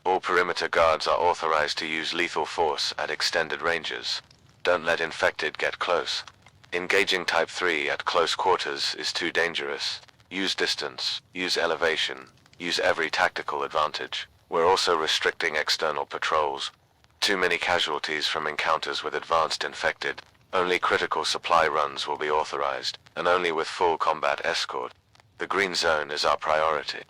Speaker 1: All perimeter guards are authorized to use lethal force at extended ranges. Don't let infected get close. Engaging Type 3 at close quarters is too dangerous. Use distance, use elevation, use every tactical advantage. We're also restricting external patrols. Too many casualties from encounters with advanced infected. Only critical supply runs will be authorized, and only with full combat escort. The green zone is our priority.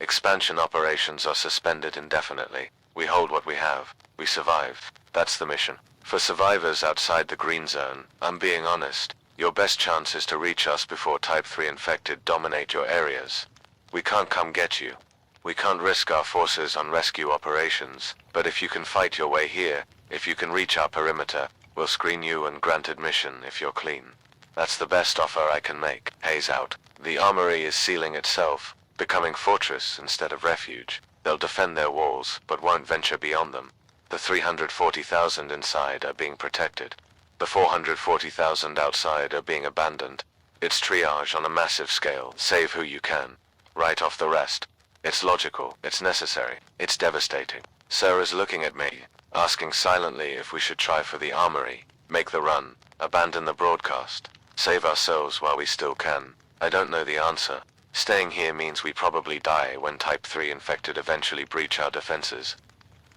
Speaker 1: Expansion operations are suspended indefinitely. We hold what we have. We survive. That's the mission. For survivors outside the green zone, I'm being honest, your best chance is to reach us before Type 3 infected dominate your areas. We can't come get you. We can't risk our forces on rescue operations, but if you can fight your way here, if you can reach our perimeter, we'll screen you and grant admission if you're clean. That's the best offer I can make. Hayes out. The Armory is sealing itself, becoming fortress instead of refuge. They'll defend their walls, but won't venture beyond them. The 340,000 inside are being protected. The 440,000 outside are being abandoned. It's triage on a massive scale. Save who you can. Write off the rest. It's logical. It's necessary. It's devastating. Sarah's looking at me, asking silently if we should try for the Armory, make the run, abandon the broadcast, save ourselves while we still can. I don't know the answer. Staying here means we probably die when Type 3 infected eventually breach our defenses.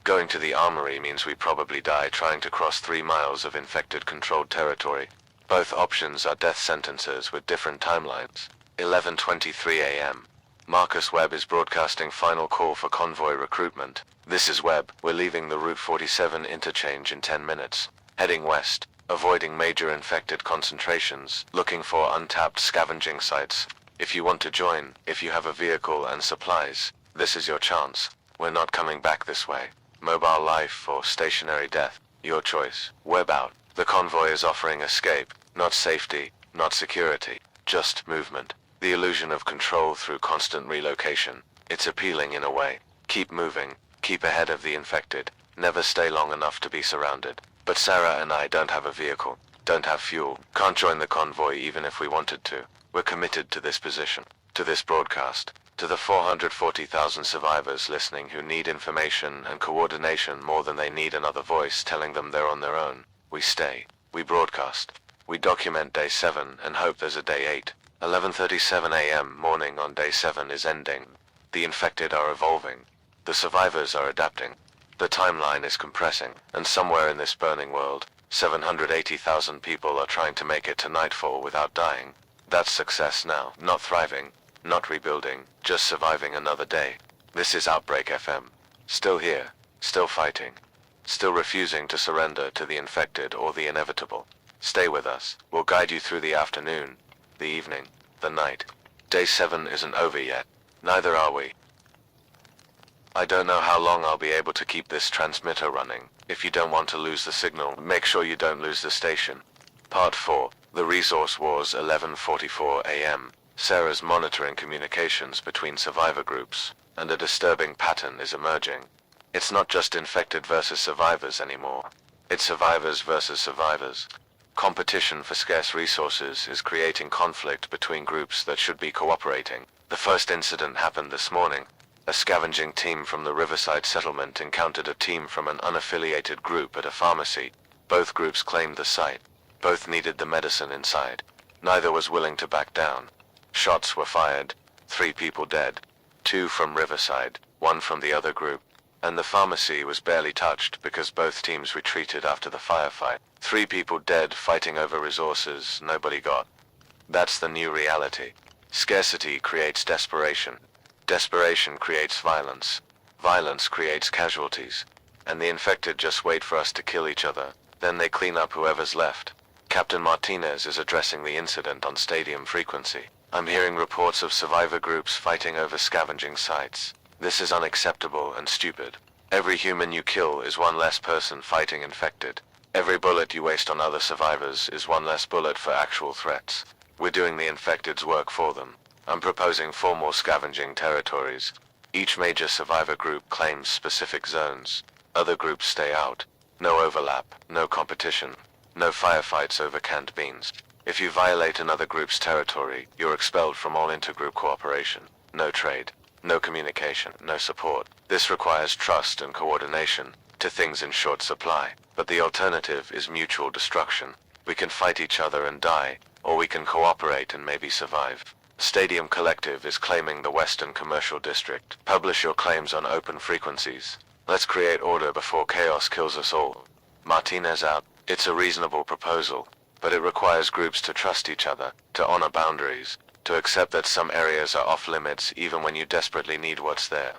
Speaker 1: Going to the Armory means we probably die trying to cross 3 miles of infected controlled territory. Both options are death sentences with different timelines. 11:23 a.m. Marcus Webb is broadcasting final call for convoy recruitment. This is Webb. We're leaving the Route 47 interchange in 10 minutes. Heading west, avoiding major infected concentrations, looking for untapped scavenging sites. If you want to join, if you have a vehicle and supplies, this is your chance. We're not coming back this way. Mobile life or stationary death, your choice. Webb out. The convoy is offering escape, not safety, not security, just movement. The illusion of control through constant relocation. It's appealing in a way. Keep moving, keep ahead of the infected, never stay long enough to be surrounded. But Sarah and I don't have a vehicle, don't have fuel, can't join the convoy even if we wanted to. We're committed to this position, to this broadcast, to the 440,000 survivors listening who need information and coordination more than they need another voice telling them they're on their own. We stay, we broadcast, we document day 7 and hope there's a day 8. 11:37 a.m. morning on day 7 is ending. The infected are evolving. The survivors are adapting. The timeline is compressing, and somewhere in this burning world, 780,000 people are trying to make it to nightfall without dying. That's success now, not thriving, not rebuilding, just surviving another day. This is Outbreak FM. Still here, still fighting, still refusing to surrender to the infected or the inevitable. Stay with us. We'll guide you through the afternoon, the evening, the night. Day 7 isn't over yet. Neither are we. I don't know how long I'll be able to keep this transmitter running. If you don't want to lose the signal, make sure you don't lose the station. Part 4. The Resource Wars. 11:44 a.m. Sarah's monitoring communications between survivor groups, and a disturbing pattern is emerging. It's not just infected versus survivors anymore. It's survivors versus survivors. Competition for scarce resources is creating conflict between groups that should be cooperating. The first incident happened this morning. A scavenging team from the Riverside settlement encountered a team from an unaffiliated group at a pharmacy. Both groups claimed the site. Both needed the medicine inside. Neither was willing to back down. Shots were fired. 3 people dead. 2 from Riverside, 1 from the other group. And the pharmacy was barely touched because both teams retreated after the firefight. 3 people dead fighting over resources nobody got. That's the new reality. Scarcity creates desperation. Desperation creates violence. Violence creates casualties. And the infected just wait for us to kill each other. Then they clean up whoever's left. Captain Martinez is addressing the incident on stadium frequency. I'm hearing reports of survivor groups fighting over scavenging sites. This is unacceptable and stupid. Every human you kill is 1 less person fighting infected. Every bullet you waste on other survivors is 1 less bullet for actual threats. We're doing the infected's work for them. I'm proposing 4 more scavenging territories. Each major survivor group claims specific zones. Other groups stay out. No overlap, no competition, no firefights over canned beans. If you violate another group's territory, you're expelled from all intergroup cooperation. No trade. No communication, no support. This requires trust and coordination to things in short supply. But the alternative is mutual destruction. We can fight each other and die, or we can cooperate and maybe survive. Stadium Collective is claiming the Western Commercial District. Publish your claims on open frequencies. Let's create order before chaos kills us all. Martinez out. It's a reasonable proposal, but it requires groups to trust each other, to honor boundaries, to accept that some areas are off limits even when you desperately need what's there.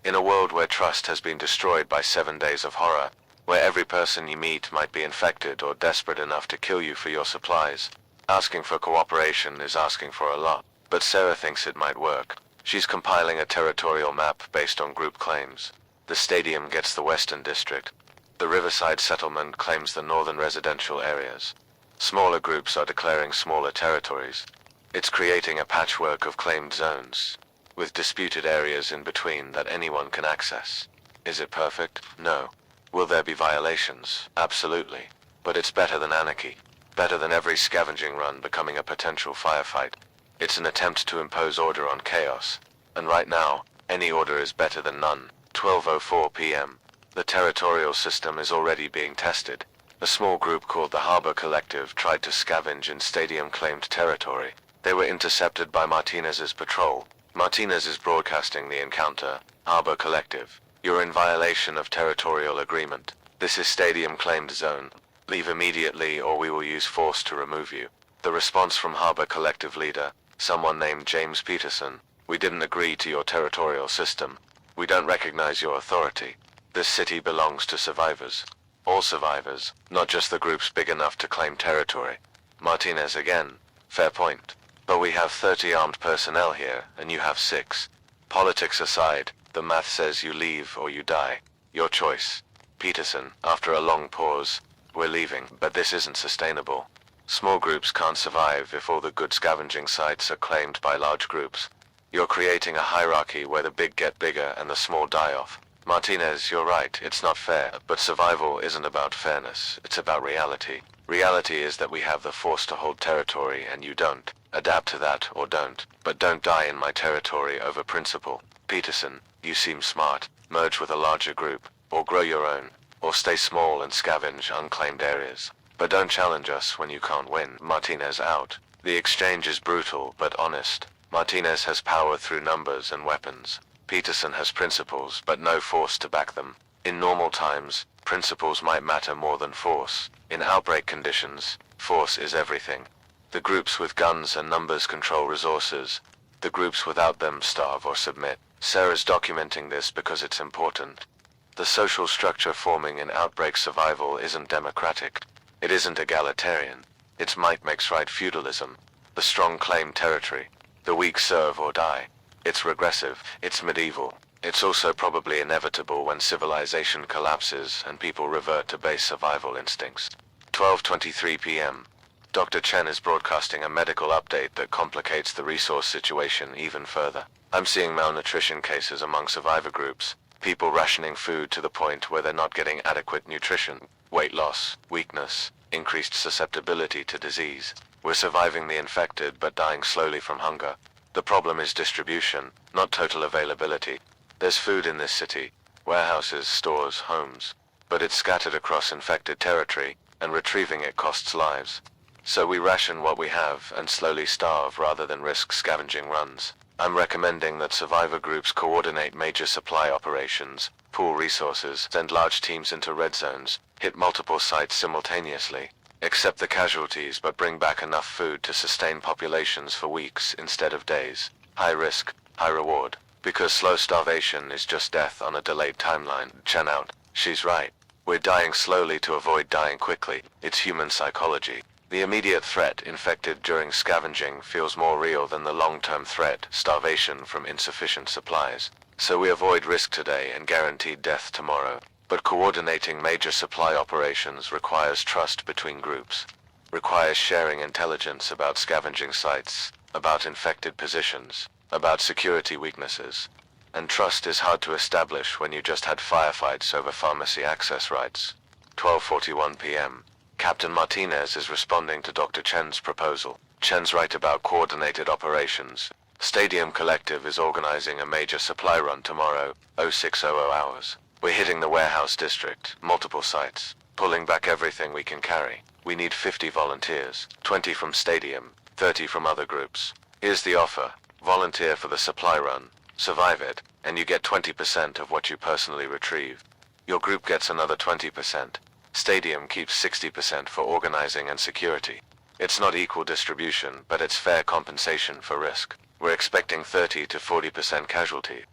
Speaker 1: In a world where trust has been destroyed by 7 days of horror, where every person you meet might be infected or desperate enough to kill you for your supplies, asking for cooperation is asking for a lot. But Sarah thinks it might work. She's compiling a territorial map based on group claims. The stadium gets the Western District. The Riverside settlement claims the northern residential areas. Smaller groups are declaring smaller territories. It's creating a patchwork of claimed zones, with disputed areas in between that anyone can access. Is it perfect? No. Will there be violations? Absolutely. But it's better than anarchy. Better than every scavenging run becoming a potential firefight. It's an attempt to impose order on chaos. And right now, any order is better than none. 12:04 p.m. The territorial system is already being tested. A small group called the Harbor Collective tried to scavenge in stadium-claimed territory. They were intercepted by Martinez's patrol. Martinez is broadcasting the encounter. Harbor Collective, you're in violation of territorial agreement. This is stadium-claimed zone. Leave immediately or we will use force to remove you. The response from Harbor Collective leader, someone named James Peterson, we didn't agree to your territorial system. We don't recognize your authority. This city belongs to survivors. All survivors, not just the groups big enough to claim territory. Martinez again, fair point. But we have 30 armed personnel here, and you have 6. Politics aside, the math says you leave or you die. Your choice. Peterson, after a long pause, we're leaving, but this isn't sustainable. Small groups can't survive if all the good scavenging sites are claimed by large groups. You're creating a hierarchy where the big get bigger and the small die off. Martinez, you're right, it's not fair, but survival isn't about fairness, it's about reality. Reality is that we have the force to hold territory and you don't. Adapt to that or don't, but don't die in my territory over principle. Peterson, you seem smart. Merge with a larger group, or grow your own, or stay small and scavenge unclaimed areas. But don't challenge us when you can't win. Martinez out. The exchange is brutal but honest. Martinez has power through numbers and weapons. Peterson has principles but no force to back them. In normal times, principles might matter more than force. In outbreak conditions, force is everything. The groups with guns and numbers control resources. The groups without them starve or submit. Sarah's documenting this because it's important. The social structure forming in outbreak survival isn't democratic. It isn't egalitarian. It's might makes right feudalism. The strong claim territory. The weak serve or die. It's regressive. It's medieval. It's also probably inevitable when civilization collapses and people revert to base survival instincts. 12:23 p.m. Dr. Chen is broadcasting a medical update that complicates the resource situation even further. I'm seeing malnutrition cases among survivor groups. People rationing food to the point where they're not getting adequate nutrition. Weight loss, weakness, increased susceptibility to disease. We're surviving the infected but dying slowly from hunger. The problem is distribution, not total availability. There's food in this city, warehouses, stores, homes, but it's scattered across infected territory, and retrieving it costs lives. So we ration what we have and slowly starve rather than risk scavenging runs. I'm recommending that survivor groups coordinate major supply operations, pool resources, send large teams into red zones, hit multiple sites simultaneously, accept the casualties but bring back enough food to sustain populations for weeks instead of days. High risk, high reward. Because slow starvation is just death on a delayed timeline. Chen out. She's right. We're dying slowly to avoid dying quickly. It's human psychology. The immediate threat, infected during scavenging, feels more real than the long-term threat, starvation from insufficient supplies. So we avoid risk today and guaranteed death tomorrow. But coordinating major supply operations requires trust between groups. Requires sharing intelligence about scavenging sites, about infected positions, about security weaknesses. And trust is hard to establish when you just had firefights over pharmacy access rights. 12:41 p.m. Captain Martinez is responding to Dr. Chen's proposal. Chen's right about coordinated operations. Stadium Collective is organizing a major supply run tomorrow, 0600 hours. We're hitting the warehouse district, multiple sites, pulling back everything we can carry. We need 50 volunteers, 20 from Stadium, 30 from other groups. Here's the offer. Volunteer for the supply run, survive it, and you get 20% of what you personally retrieve. Your group gets another 20%. Stadium keeps 60% for organizing and security. It's not equal distribution, but it's fair compensation for risk. We're expecting 30 to 40% casualty.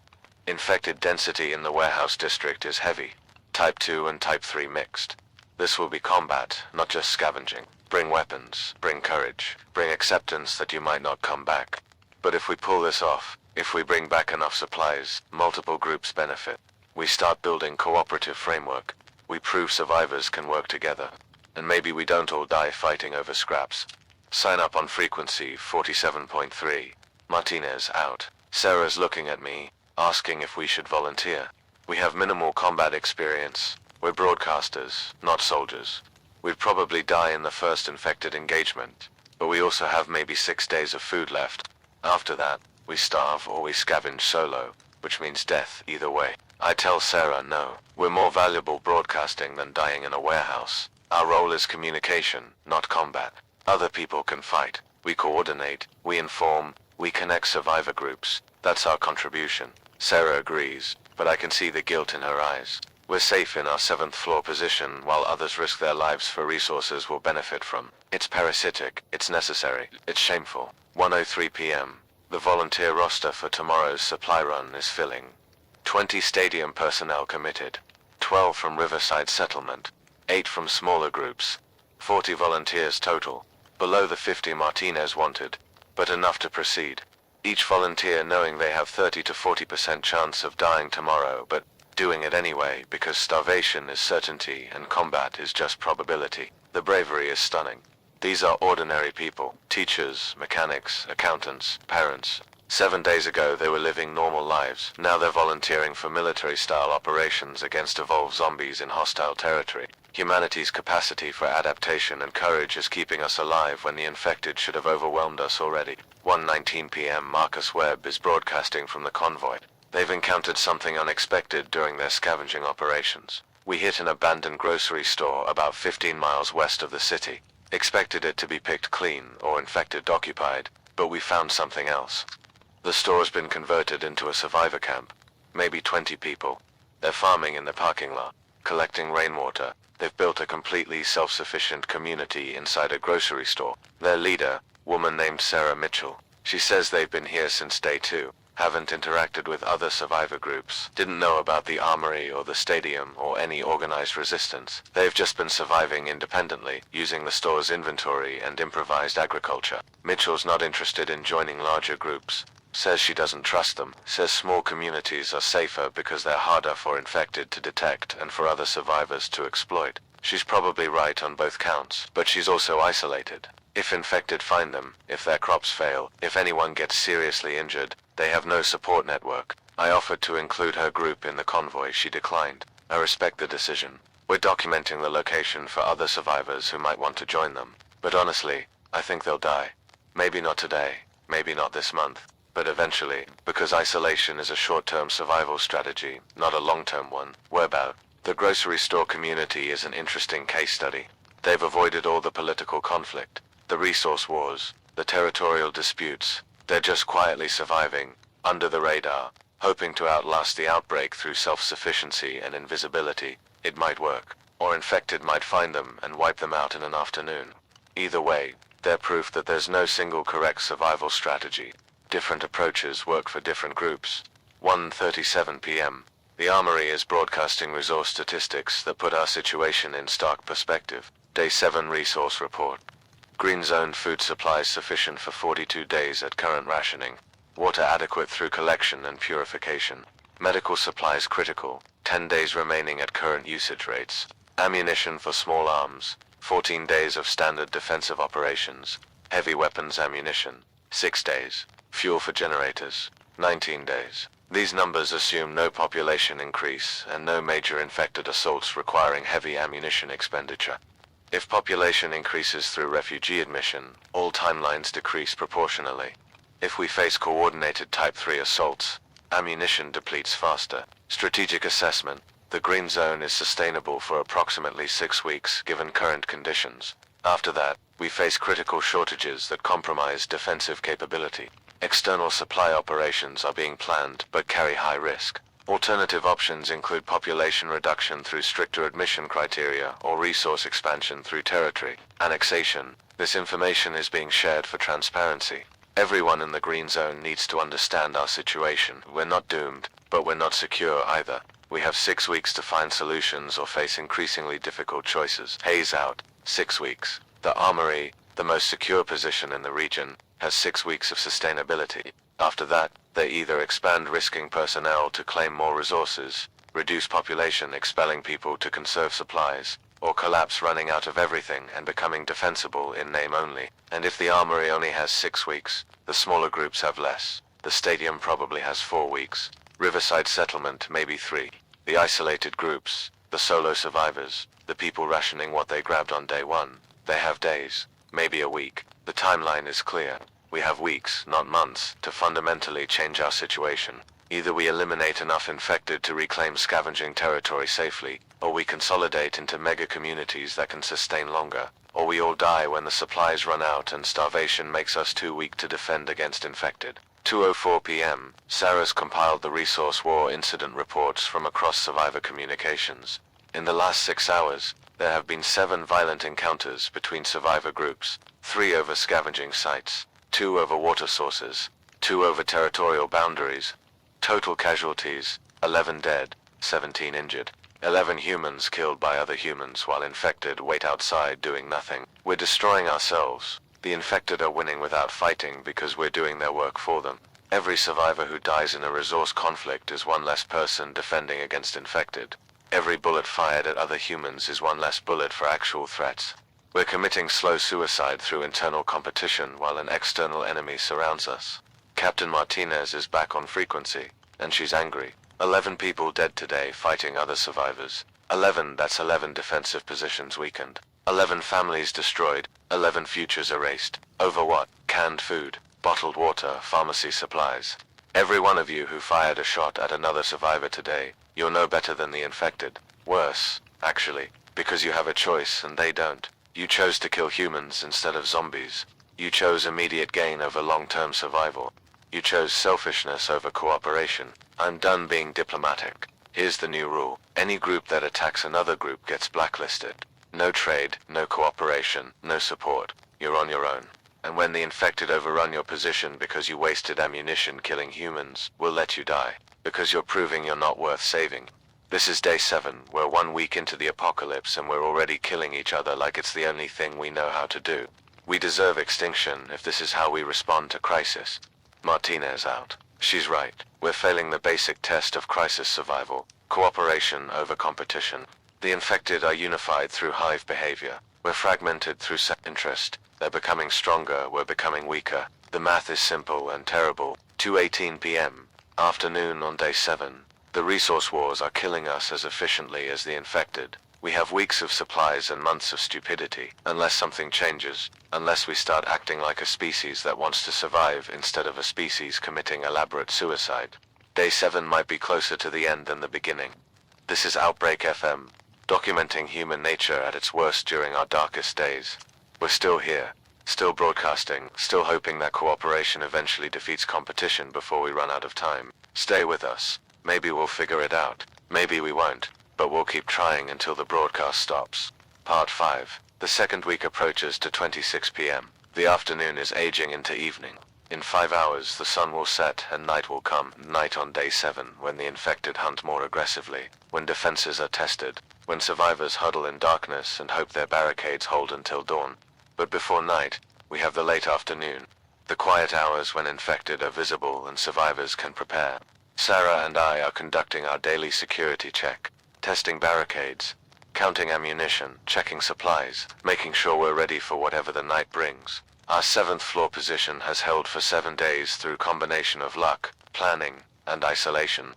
Speaker 1: Infected density in the warehouse district is heavy. Type 2 and Type 3 mixed. This will be combat, not just scavenging. Bring weapons, bring courage, bring acceptance that you might not come back. But if we pull this off, if we bring back enough supplies, multiple groups benefit. We start building cooperative framework. We prove survivors can work together. And maybe we don't all die fighting over scraps. Sign up on frequency 47.3. Martinez out. Sarah's looking at me, asking if we should volunteer. We have minimal combat experience. We're broadcasters, not soldiers. We'd probably die in the first infected engagement, but we also have maybe 6 days of food left. After that, we starve or we scavenge solo, which means death either way. I tell Sarah no. We're more valuable broadcasting than dying in a warehouse. Our role is communication, not combat. Other people can fight. We coordinate, we inform, we connect survivor groups. That's our contribution. Sarah agrees, but I can see the guilt in her eyes. We're safe in our 7th floor position while others risk their lives for resources we'll benefit from. It's parasitic, it's necessary, it's shameful. 1:03 p.m. The volunteer roster for tomorrow's supply run is filling. 20 stadium personnel committed. 12 from Riverside Settlement. 8 from smaller groups. 40 volunteers total. Below the 50 Martinez wanted, but enough to proceed. Each volunteer knowing they have 30 to 40% chance of dying tomorrow, but doing it anyway because starvation is certainty and combat is just probability. The bravery is stunning. These are ordinary people, teachers, mechanics, accountants, parents. 7 days ago they were living normal lives. Now they're volunteering for military-style operations against evolved zombies in hostile territory. Humanity's capacity for adaptation and courage is keeping us alive when the infected should have overwhelmed us already. 1:19 p.m. Marcus Webb is broadcasting from the convoy. They've encountered something unexpected during their scavenging operations. We hit an abandoned grocery store about 15 miles west of the city. Expected it to be picked clean or infected occupied, but we found something else. The store's been converted into a survivor camp. Maybe 20 people. They're farming in the parking lot, collecting rainwater. They've built a completely self-sufficient community inside a grocery store. Their leader, woman named Sarah Mitchell. She says they've been here since day 2. Haven't interacted with other survivor groups, didn't know about the armory or the stadium or any organized resistance. They've just been surviving independently, using the store's inventory and improvised agriculture. Mitchell's not interested in joining larger groups. Says she doesn't trust them. Says small communities are safer because they're harder for infected to detect and for other survivors to exploit. She's probably right on both counts, but she's also isolated. If infected find them, if their crops fail, if anyone gets seriously injured, they have no support network. I offered to include her group in the convoy. She declined. I respect the decision. We're documenting the location for other survivors who might want to join them. But honestly, I think they'll die. Maybe not today, maybe not this month, but eventually, because isolation is a short-term survival strategy, not a long-term one. Whereabout? The grocery store community is an interesting case study. They've avoided all the political conflict, the resource wars, the territorial disputes. They're just quietly surviving, under the radar, hoping to outlast the outbreak through self-sufficiency and invisibility. It might work, or infected might find them and wipe them out in an afternoon. Either way, they're proof that there's no single correct survival strategy. Different approaches work for different groups. 1:37 p.m. The Armory is broadcasting resource statistics that put our situation in stark perspective. Day 7 resource report. Green zone food supplies sufficient for 42 days at current rationing. Water adequate through collection and purification. Medical supplies critical. 10 days remaining at current usage rates. Ammunition for small arms. 14 days of standard defensive operations. Heavy weapons ammunition. 6 days. Fuel for generators. 19 days. These numbers assume no population increase and no major infected assaults requiring heavy ammunition expenditure. If population increases through refugee admission, all timelines decrease proportionally. If we face coordinated Type 3 assaults, ammunition depletes faster. Strategic assessment. The green zone is sustainable for approximately 6 weeks given current conditions. After that, we face critical shortages that compromise defensive capability. External supply operations are being planned but carry high risk. Alternative options include population reduction through stricter admission criteria or resource expansion through territory annexation. This information is being shared for transparency. Everyone in the green zone needs to understand our situation. We're not doomed, but we're not secure either. We have 6 weeks to find solutions or face increasingly difficult choices. Haze out. 6 weeks. The Armory, the most secure position in the region, has 6 weeks of sustainability. After that, they either expand risking personnel to claim more resources, reduce population expelling people to conserve supplies, or collapse running out of everything and becoming defensible in name only. And if the Armory only has 6 weeks, the smaller groups have less. The stadium probably has 4 weeks. Riverside settlement maybe 3. The isolated groups, the solo survivors, the people rationing what they grabbed on day 1, they have days, maybe a week. The timeline is clear. We have weeks, not months, to fundamentally change our situation. Either we eliminate enough infected to reclaim scavenging territory safely, or we consolidate into mega communities that can sustain longer, or we all die when the supplies run out and starvation makes us too weak to defend against infected. 2:04 p.m. Sarah's compiled the resource war incident reports from across survivor communications. In the last 6 hours, there have been 7 violent encounters between survivor groups, 3 over scavenging sites, 2 over water sources, 2 over territorial boundaries. Total casualties, 11 dead, 17 injured. 11 humans killed by other humans while infected wait outside doing nothing. We're destroying ourselves. The infected are winning without fighting because we're doing their work for them. Every survivor who dies in a resource conflict is one less person defending against infected. Every bullet fired at other humans is one less bullet for actual threats. We're committing slow suicide through internal competition while an external enemy surrounds us. Captain Martinez is back on frequency, and she's angry. 11 people dead today fighting other survivors. 11, that's 11 defensive positions weakened. 11 families destroyed, 11 futures erased. Over what? Canned food, bottled water, pharmacy supplies. Every one of you who fired a shot at another survivor today, you're no better than the infected. Worse, actually, because you have a choice and they don't. You chose to kill humans instead of zombies. You chose immediate gain over long-term survival. You chose selfishness over cooperation. I'm done being diplomatic. Here's the new rule. Any group that attacks another group gets blacklisted. No trade, no cooperation, no support. You're on your own. And when the infected overrun your position because you wasted ammunition killing humans, we'll let you die. Because you're proving you're not worth saving. This is day 7, we're 1 week into the apocalypse and we're already killing each other like it's the only thing we know how to do. We deserve extinction if this is how we respond to crisis. Martinez out. She's right. We're failing the basic test of crisis survival. Cooperation over competition. The infected are unified through hive behavior. We're fragmented through self-interest. They're becoming stronger, we're becoming weaker. The math is simple and terrible. 2:18 p.m. Afternoon on day 7. The resource wars are killing us as efficiently as the infected. We have weeks of supplies and months of stupidity, unless something changes, unless we start acting like a species that wants to survive instead of a species committing elaborate suicide. Day 7 might be closer to the end than the beginning. This is Outbreak FM, documenting human nature at its worst during our darkest days. We're still here, still broadcasting, still hoping that cooperation eventually defeats competition before we run out of time. Stay with us. Maybe we'll figure it out. Maybe we won't. But we'll keep trying until the broadcast stops. Part 5. The second week approaches to 26 p.m. The afternoon is aging into evening. In 5 hours the sun will set and night will come. Night on day 7, when the infected hunt more aggressively, when defenses are tested, when survivors huddle in darkness and hope their barricades hold until dawn. But before night, we have the late afternoon. The quiet hours when infected are visible and survivors can prepare. Sarah and I are conducting our daily security check. Testing barricades, counting ammunition, checking supplies, making sure we're ready for whatever the night brings. Our 7th floor position has held for 7 days through combination of luck, planning, and isolation.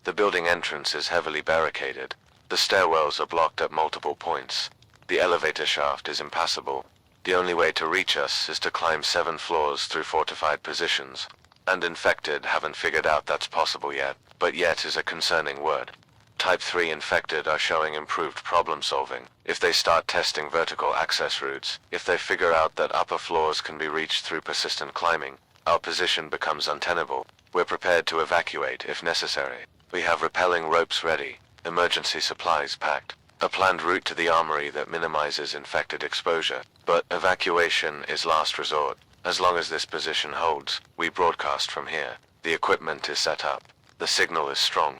Speaker 1: The building entrance is heavily barricaded. The stairwells are blocked at multiple points. The elevator shaft is impassable. The only way to reach us is to climb 7 floors through fortified positions. And infected haven't figured out that's possible yet, but yet is a concerning word. Type 3 infected are showing improved problem solving. If they start testing vertical access routes, if they figure out that upper floors can be reached through persistent climbing, our position becomes untenable. We're prepared to evacuate if necessary. We have rappelling ropes ready, emergency supplies packed, a planned route to the armory that minimizes infected exposure. But evacuation is last resort. As long as this position holds, we broadcast from here. The equipment is set up. The signal is strong.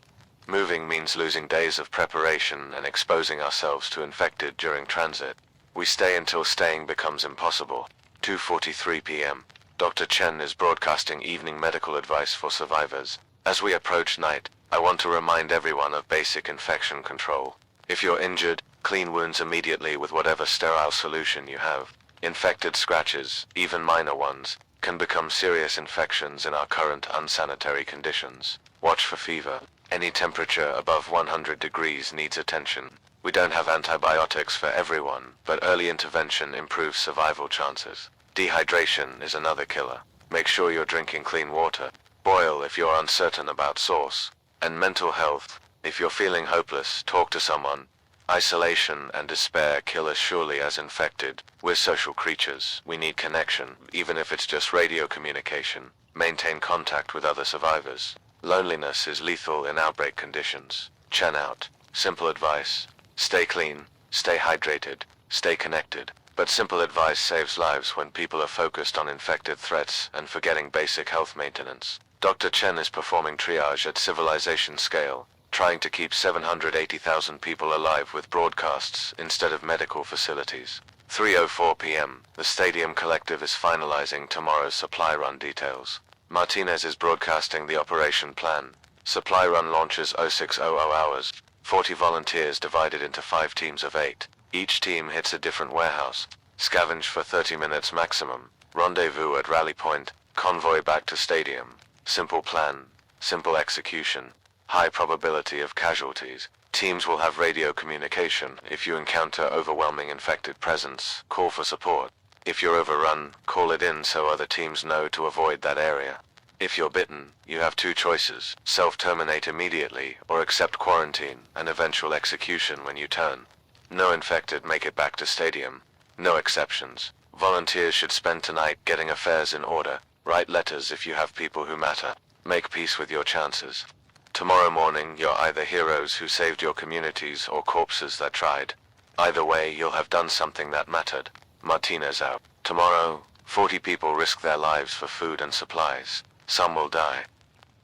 Speaker 1: Moving means losing days of preparation and exposing ourselves to infected during transit. We stay until staying becomes impossible. 2:43 p.m. Dr. Chen is broadcasting evening medical advice for survivors. As we approach night, I want to remind everyone of basic infection control. If you're injured, clean wounds immediately with whatever sterile solution you have. Infected scratches, even minor ones, can become serious infections in our current unsanitary conditions. Watch for fever. Any temperature above 100 degrees needs attention. We don't have antibiotics for everyone, but early intervention improves survival chances. Dehydration is another killer. Make sure you're drinking clean water. Boil if you're uncertain about source. And mental health. If you're feeling hopeless, talk to someone. Isolation and despair kill us surely as infected. We're social creatures. We need connection, even if it's just radio communication. Maintain contact with other survivors. Loneliness is lethal in outbreak conditions. Chen out. Simple advice. Stay clean, stay hydrated, stay connected. But simple advice saves lives when people are focused on infected threats and forgetting basic health maintenance. Dr. Chen is performing triage at civilization scale, trying to keep 780,000 people alive with broadcasts instead of medical facilities. 3:04 p.m. The Stadium Collective is finalizing tomorrow's supply run details. Martinez is broadcasting the operation plan. Supply run launches 0600 hours. 40 volunteers divided into 5 teams of 8. Each team hits a different warehouse. Scavenge for 30 minutes maximum. Rendezvous at rally point. Convoy back to stadium. Simple plan. Simple execution. High probability of casualties. Teams will have radio communication. If you encounter overwhelming infected presence, call for support. If you're overrun, call it in so other teams know to avoid that area. If you're bitten, you have 2 choices: self-terminate immediately or accept quarantine and eventual execution when you turn. No infected make it back to stadium. No exceptions. Volunteers should spend tonight getting affairs in order. Write letters if you have people who matter. Make peace with your chances. Tomorrow morning, you're either heroes who saved your communities or corpses that tried. Either way, you'll have done something that mattered. Martinez out. Tomorrow, 40 people risk their lives for food and supplies. Some will die.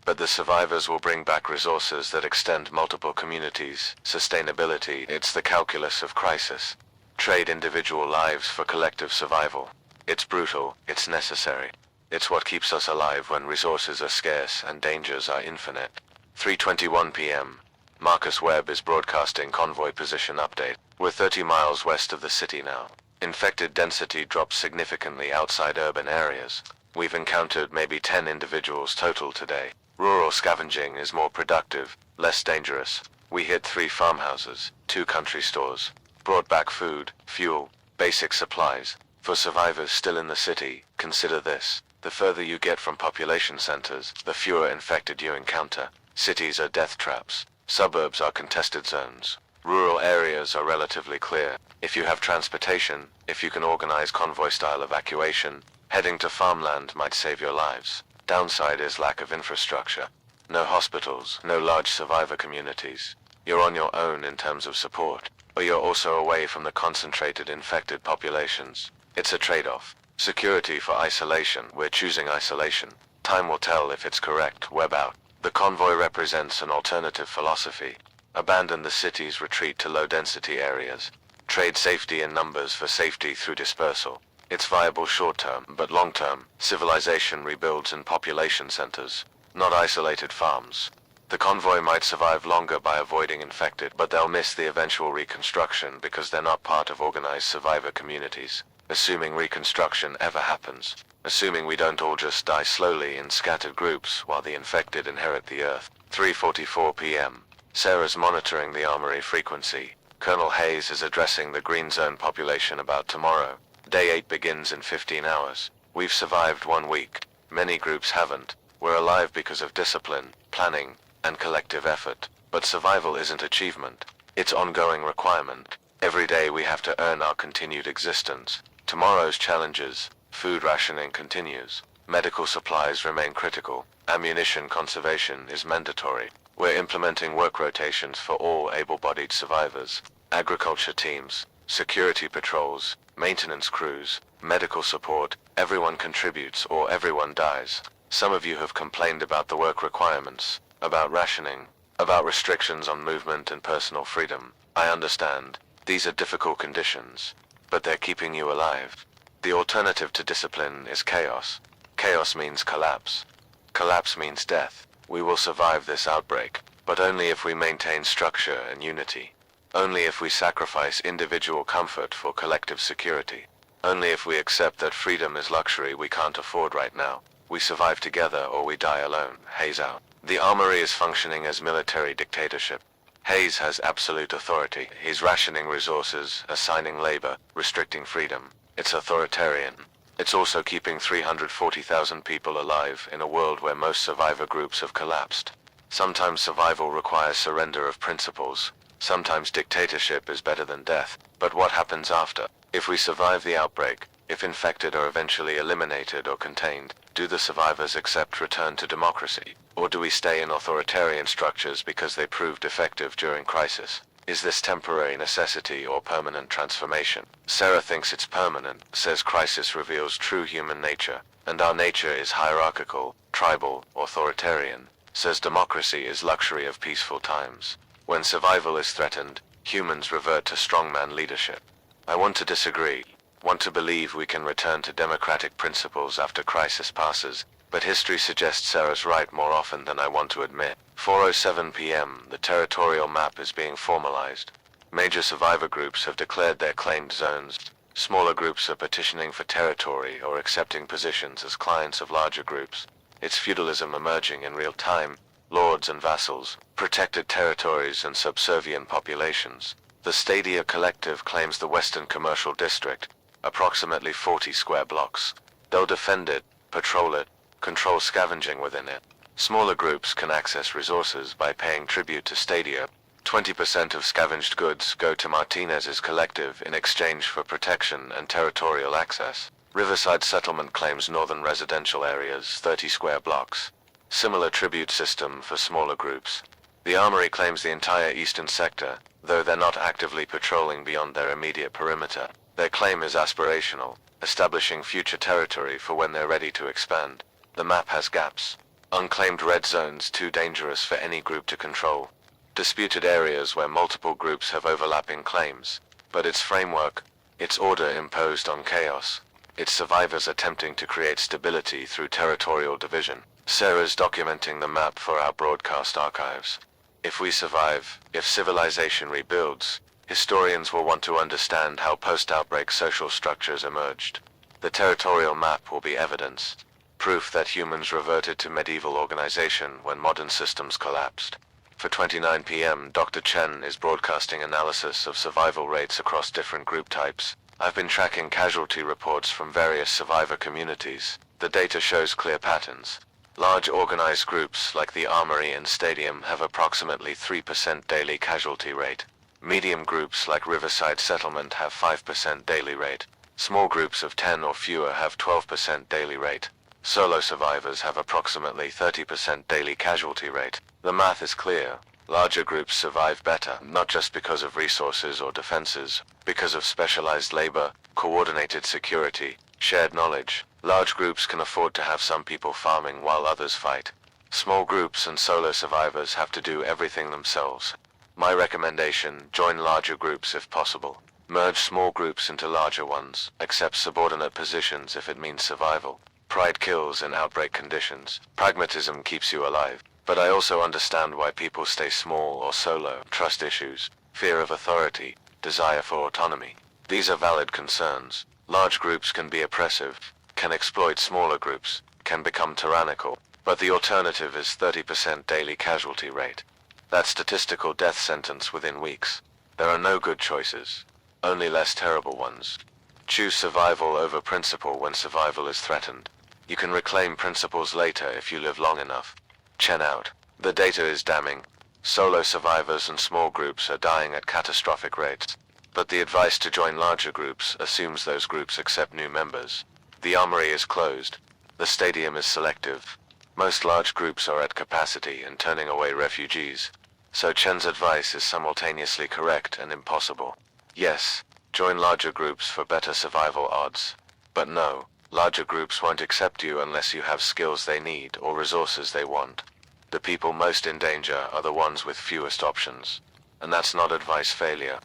Speaker 1: But the survivors will bring back resources that extend multiple communities. Sustainability, it's the calculus of crisis. Trade individual lives for collective survival. It's brutal, it's necessary. It's what keeps us alive when resources are scarce and dangers are infinite. 3:21 p.m. Marcus Webb is broadcasting convoy position update. We're 30 miles west of the city now. Infected density drops significantly outside urban areas. We've encountered maybe 10 individuals total today. Rural scavenging is more productive, less dangerous. We hit 3 farmhouses, 2 country stores, brought back food, fuel, basic supplies. For survivors still in the city, consider this. The further you get from population centers, the fewer infected you encounter. Cities are death traps. Suburbs are contested zones. Rural areas are relatively clear. If you have transportation, if you can organize convoy-style evacuation, heading to farmland might save your lives. Downside is lack of infrastructure. No hospitals, no large survivor communities. You're on your own in terms of support, but you're also away from the concentrated infected populations. It's a trade-off. Security for isolation. We're choosing isolation. Time will tell if it's correct. Web out. The convoy represents an alternative philosophy. Abandon the cities, retreat to low-density areas. Trade safety in numbers for safety through dispersal. It's viable short-term, but long-term, civilization rebuilds in population centers, not isolated farms. The convoy might survive longer by avoiding infected, but they'll miss the eventual reconstruction because they're not part of organized survivor communities. Assuming reconstruction ever happens. Assuming we don't all just die slowly in scattered groups while the infected inherit the earth. 3:44 p.m. Sarah's monitoring the armory frequency. Colonel Hayes is addressing the green zone population about tomorrow. Day 8 begins in 15 hours. We've survived 1 week. Many groups haven't. We're alive because of discipline, planning, and collective effort. But survival isn't achievement. It's ongoing requirement. Every day we have to earn our continued existence. Tomorrow's challenges. Food rationing continues. Medical supplies remain critical. Ammunition conservation is mandatory. We're implementing work rotations for all able-bodied survivors. Agriculture teams, security patrols, maintenance crews, medical support. Everyone contributes or everyone dies. Some of you have complained about the work requirements, about rationing, about restrictions on movement and personal freedom. I understand. These are difficult conditions, but they're keeping you alive. The alternative to discipline is chaos. Chaos means collapse. Collapse means death. We will survive this outbreak, but only if we maintain structure and unity. Only if we sacrifice individual comfort for collective security. Only if we accept that freedom is luxury we can't afford right now. We survive together or we die alone. Hayes out. The armory is functioning as military dictatorship. Hayes has absolute authority. He's rationing resources, assigning labor, restricting freedom. It's authoritarian. It's also keeping 340,000 people alive in a world where most survivor groups have collapsed. Sometimes survival requires surrender of principles. Sometimes dictatorship is better than death. But what happens after? If we survive the outbreak, if infected are eventually eliminated or contained, do the survivors accept return to democracy? Or do we stay in authoritarian structures because they proved effective during crisis? Is this temporary necessity or permanent transformation? Sarah thinks it's permanent, says crisis reveals true human nature, and our nature is hierarchical, tribal, authoritarian, says democracy is luxury of peaceful times. When survival is threatened, humans revert to strongman leadership. I want to disagree, want to believe we can return to democratic principles after crisis passes, but history suggests Sarah's right more often than I want to admit. 4:07 p.m. The territorial map is being formalized. Major survivor groups have declared their claimed zones. Smaller groups are petitioning for territory or accepting positions as clients of larger groups. It's feudalism emerging in real time. Lords and vassals, protected territories and subservient populations. The Stadia Collective claims the Western Commercial District, approximately 40 square blocks. They'll defend it, patrol it, control scavenging within it. Smaller groups can access resources by paying tribute to Stadia. 20% of scavenged goods go to Martinez's collective in exchange for protection and territorial access. Riverside Settlement claims northern residential areas, 30 square blocks. Similar tribute system for smaller groups. The Armory claims the entire eastern sector, though they're not actively patrolling beyond their immediate perimeter. Their claim is aspirational, establishing future territory for when they're ready to expand. The map has gaps. Unclaimed red zones too dangerous for any group to control. Disputed areas where multiple groups have overlapping claims. But its framework, its order imposed on chaos. Its survivors attempting to create stability through territorial division. Sarah's documenting the map for our broadcast archives. If we survive, if civilization rebuilds, historians will want to understand how post-outbreak social structures emerged. The territorial map will be evidence. Proof that humans reverted to medieval organization when modern systems collapsed. For 29 p.m. Dr. Chen is broadcasting analysis of survival rates across different group types. I've been tracking casualty reports from various survivor communities. The data shows clear patterns. Large organized groups like the Armory and Stadium have approximately 3% daily casualty rate. Medium groups like Riverside Settlement have 5% daily rate. Small groups of 10 or fewer have 12% daily rate. Solo survivors have approximately 30% daily casualty rate. The math is clear. Larger groups survive better, not just because of resources or defenses, because of specialized labor, coordinated security, shared knowledge. Large groups can afford to have some people farming while others fight. Small groups and solo survivors have to do everything themselves. My recommendation, join larger groups if possible. Merge small groups into larger ones. Accept subordinate positions if it means survival. Pride kills in outbreak conditions. Pragmatism keeps you alive. But I also understand why people stay small or solo. Trust issues, fear of authority, desire for autonomy. These are valid concerns. Large groups can be oppressive, can exploit smaller groups, can become tyrannical. But the alternative is 30% daily casualty rate. That statistical death sentence within weeks. There are no good choices, only less terrible ones. Choose survival over principle when survival is threatened. You can reclaim principles later if you live long enough. Chen out. The data is damning. Solo survivors and small groups are dying at catastrophic rates. But the advice to join larger groups assumes those groups accept new members. The Armory is closed. The Stadium is selective. Most large groups are at capacity and turning away refugees. So Chen's advice is simultaneously correct and impossible. Yes, join larger groups for better survival odds. But no, larger groups won't accept you unless you have skills they need or resources they want. The people most in danger are the ones with fewest options. And that's not advice failure.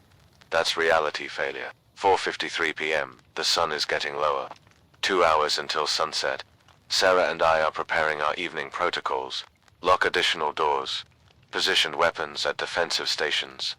Speaker 1: That's reality failure. 4:53 p.m. The sun is getting lower. 2 hours until sunset. Sarah and I are preparing our evening protocols. Lock additional doors. Position weapons at defensive stations.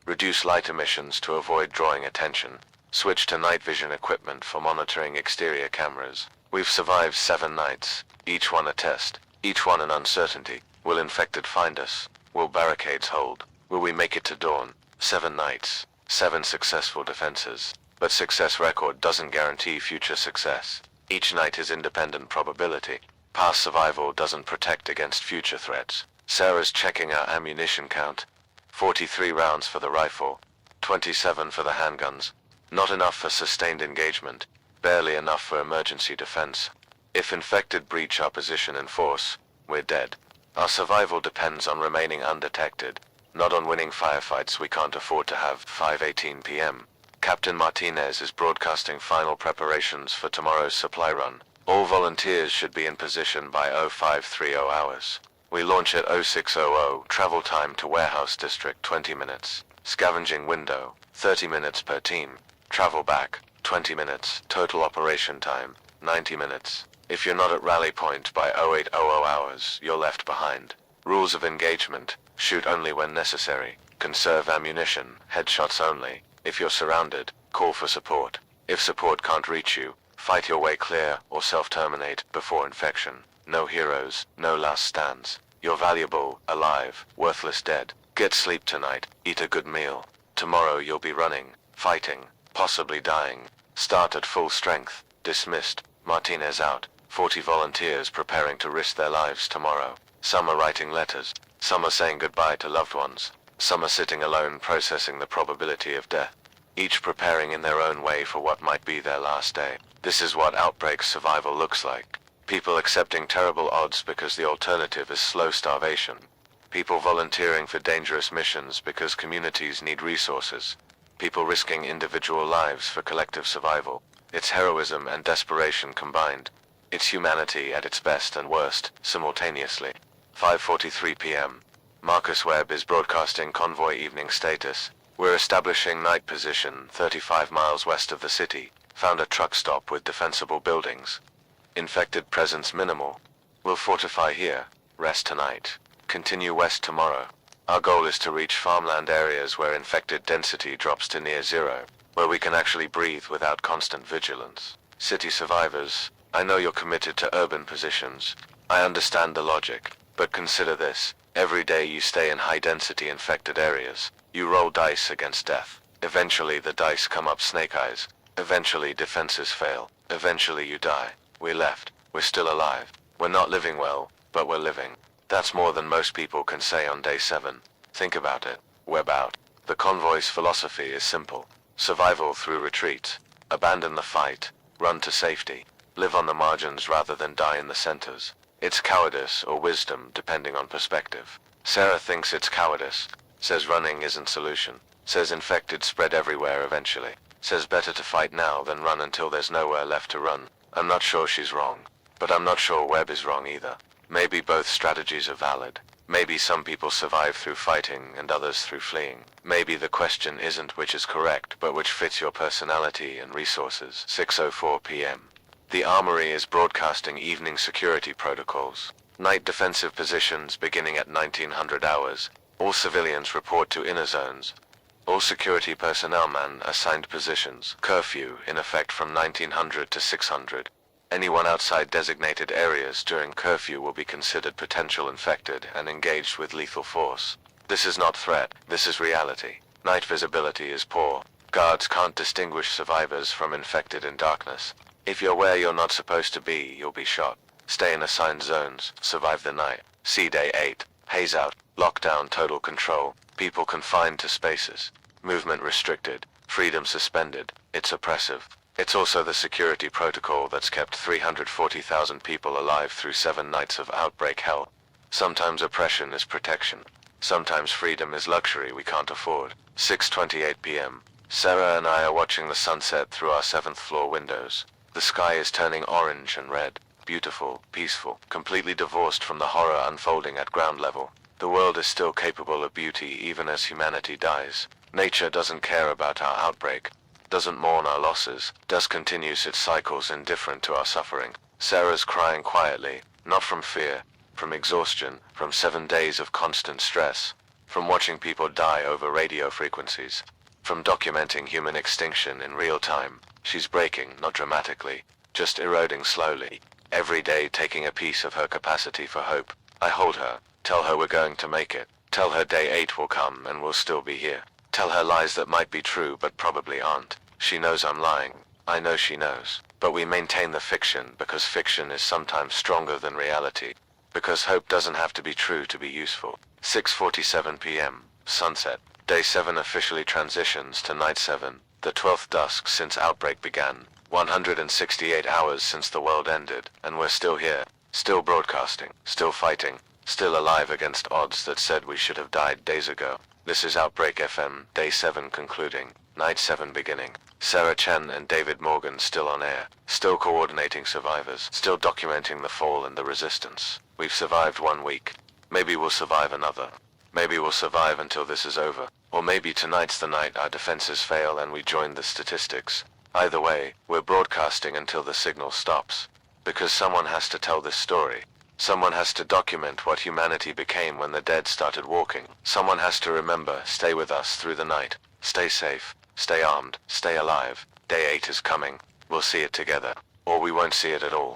Speaker 1: Reduce light emissions to avoid drawing attention. Switch to night vision equipment for monitoring exterior cameras. We've survived 7 nights, each one a test, each one an uncertainty. Will infected find us? Will barricades hold? Will we make it to dawn? 7 nights, 7 successful defenses. But success record doesn't guarantee future success. Each night is independent probability. Past survival doesn't protect against future threats. Sarah's checking our ammunition count. 43 rounds for the rifle, 27 for the handguns. Not enough for sustained engagement, barely enough for emergency defense. If infected breach our position in force, we're dead. Our survival depends on remaining undetected, not on winning firefights we can't afford to have. 5:18 p.m. Captain Martinez is broadcasting final preparations for tomorrow's supply run. All volunteers should be in position by 0530 hours. We launch at 0600, travel time to warehouse district 20 minutes. Scavenging window, 30 minutes per team. Travel back, 20 minutes. Total operation time, 90 minutes. If you're not at rally point by 0800 hours, you're left behind. Rules of engagement, shoot only when necessary. Conserve ammunition, headshots only. If you're surrounded, call for support. If support can't reach you, fight your way clear or self-terminate before infection. No heroes, no last stands. You're valuable, alive, worthless dead. Get sleep tonight, eat a good meal. Tomorrow you'll be running, fighting, possibly dying. Start at full strength. Dismissed. Martinez out. 40 volunteers preparing to risk their lives tomorrow. Some are writing letters. Some are saying goodbye to loved ones. Some are sitting alone processing the probability of death. Each preparing in their own way for what might be their last day. This is what Outbreak survival looks like. People accepting terrible odds because the alternative is slow starvation. People volunteering for dangerous missions because communities need resources. People risking individual lives for collective survival. It's heroism and desperation combined. It's humanity at its best and worst, simultaneously. 5:43 p.m. Marcus Webb is broadcasting convoy evening status. We're establishing night position 35 miles west of the city. Found a truck stop with defensible buildings. Infected presence minimal. We'll fortify here. Rest tonight. Continue west tomorrow. Our goal is to reach farmland areas where infected density drops to near zero, where we can actually breathe without constant vigilance. City survivors, I know you're committed to urban positions. I understand the logic. But consider this. Every day you stay in high-density infected areas. You roll dice against death. Eventually the dice come up snake eyes. Eventually defenses fail. Eventually you die. We left. We're still alive. We're not living well, but we're living. That's more than most people can say on day 7. Think about it. Web out. The convoy's philosophy is simple. Survival through retreat. Abandon the fight. Run to safety. Live on the margins rather than die in the centers. It's cowardice or wisdom depending on perspective. Sarah thinks it's cowardice. Says running isn't solution. Says infected spread everywhere eventually. Says better to fight now than run until there's nowhere left to run. I'm not sure she's wrong. But I'm not sure Webb is wrong either. Maybe both strategies are valid. Maybe some people survive through fighting and others through fleeing. Maybe the question isn't which is correct, but which fits your personality and resources. 6:04 p.m. The Armory is broadcasting evening security protocols. Night defensive positions beginning at 1900 hours. All civilians report to inner zones. All security personnel man assigned positions. Curfew in effect from 1900 to 600. Anyone outside designated areas during curfew will be considered potential infected and engaged with lethal force. This is not threat, this is reality. Night visibility is poor. Guards can't distinguish survivors from infected in darkness. If you're where you're not supposed to be, you'll be shot. Stay in assigned zones, survive the night. See day 8. Haze out, lockdown, total control. People confined to spaces. Movement restricted. Freedom suspended. It's oppressive. It's also the security protocol that's kept 340,000 people alive through 7 nights of outbreak hell. Sometimes oppression is protection. Sometimes freedom is luxury we can't afford. 6:28 p.m. Sarah and I are watching the sunset through our 7th floor windows. The sky is turning orange and red. Beautiful, peaceful, completely divorced from the horror unfolding at ground level. The world is still capable of beauty even as humanity dies. Nature doesn't care about our outbreak. Doesn't mourn our losses, does continues its cycles indifferent to our suffering. Sarah's crying quietly, not from fear, from exhaustion, from 7 days of constant stress, from watching people die over radio frequencies, from documenting human extinction in real time. She's breaking, not dramatically, just eroding slowly, every day taking a piece of her capacity for hope. I hold her, tell her we're going to make it, tell her day 8 will come and we'll still be here. Tell her lies that might be true but probably aren't. She knows I'm lying. I know she knows. But we maintain the fiction because fiction is sometimes stronger than reality. Because hope doesn't have to be true to be useful. 6:47 p.m. Sunset. Day 7 officially transitions to night 7. The 12th dusk since outbreak began. 168 hours since the world ended. And we're still here. Still broadcasting. Still fighting. Still alive against odds that said we should have died days ago. This is Outbreak FM, Day 7 concluding, Night 7 beginning. Sarah Chen and David Morgan still on air, still coordinating survivors, still documenting the fall and the resistance. We've survived 1 week. Maybe we'll survive another. Maybe we'll survive until this is over. Or maybe tonight's the night our defenses fail and we join the statistics. Either way, we're broadcasting until the signal stops. Because someone has to tell this story. Someone has to document what humanity became when the dead started walking. Someone has to remember, stay with us through the night. Stay safe, stay armed, stay alive. Day 8 is coming. We'll see it together. Or we won't see it at all.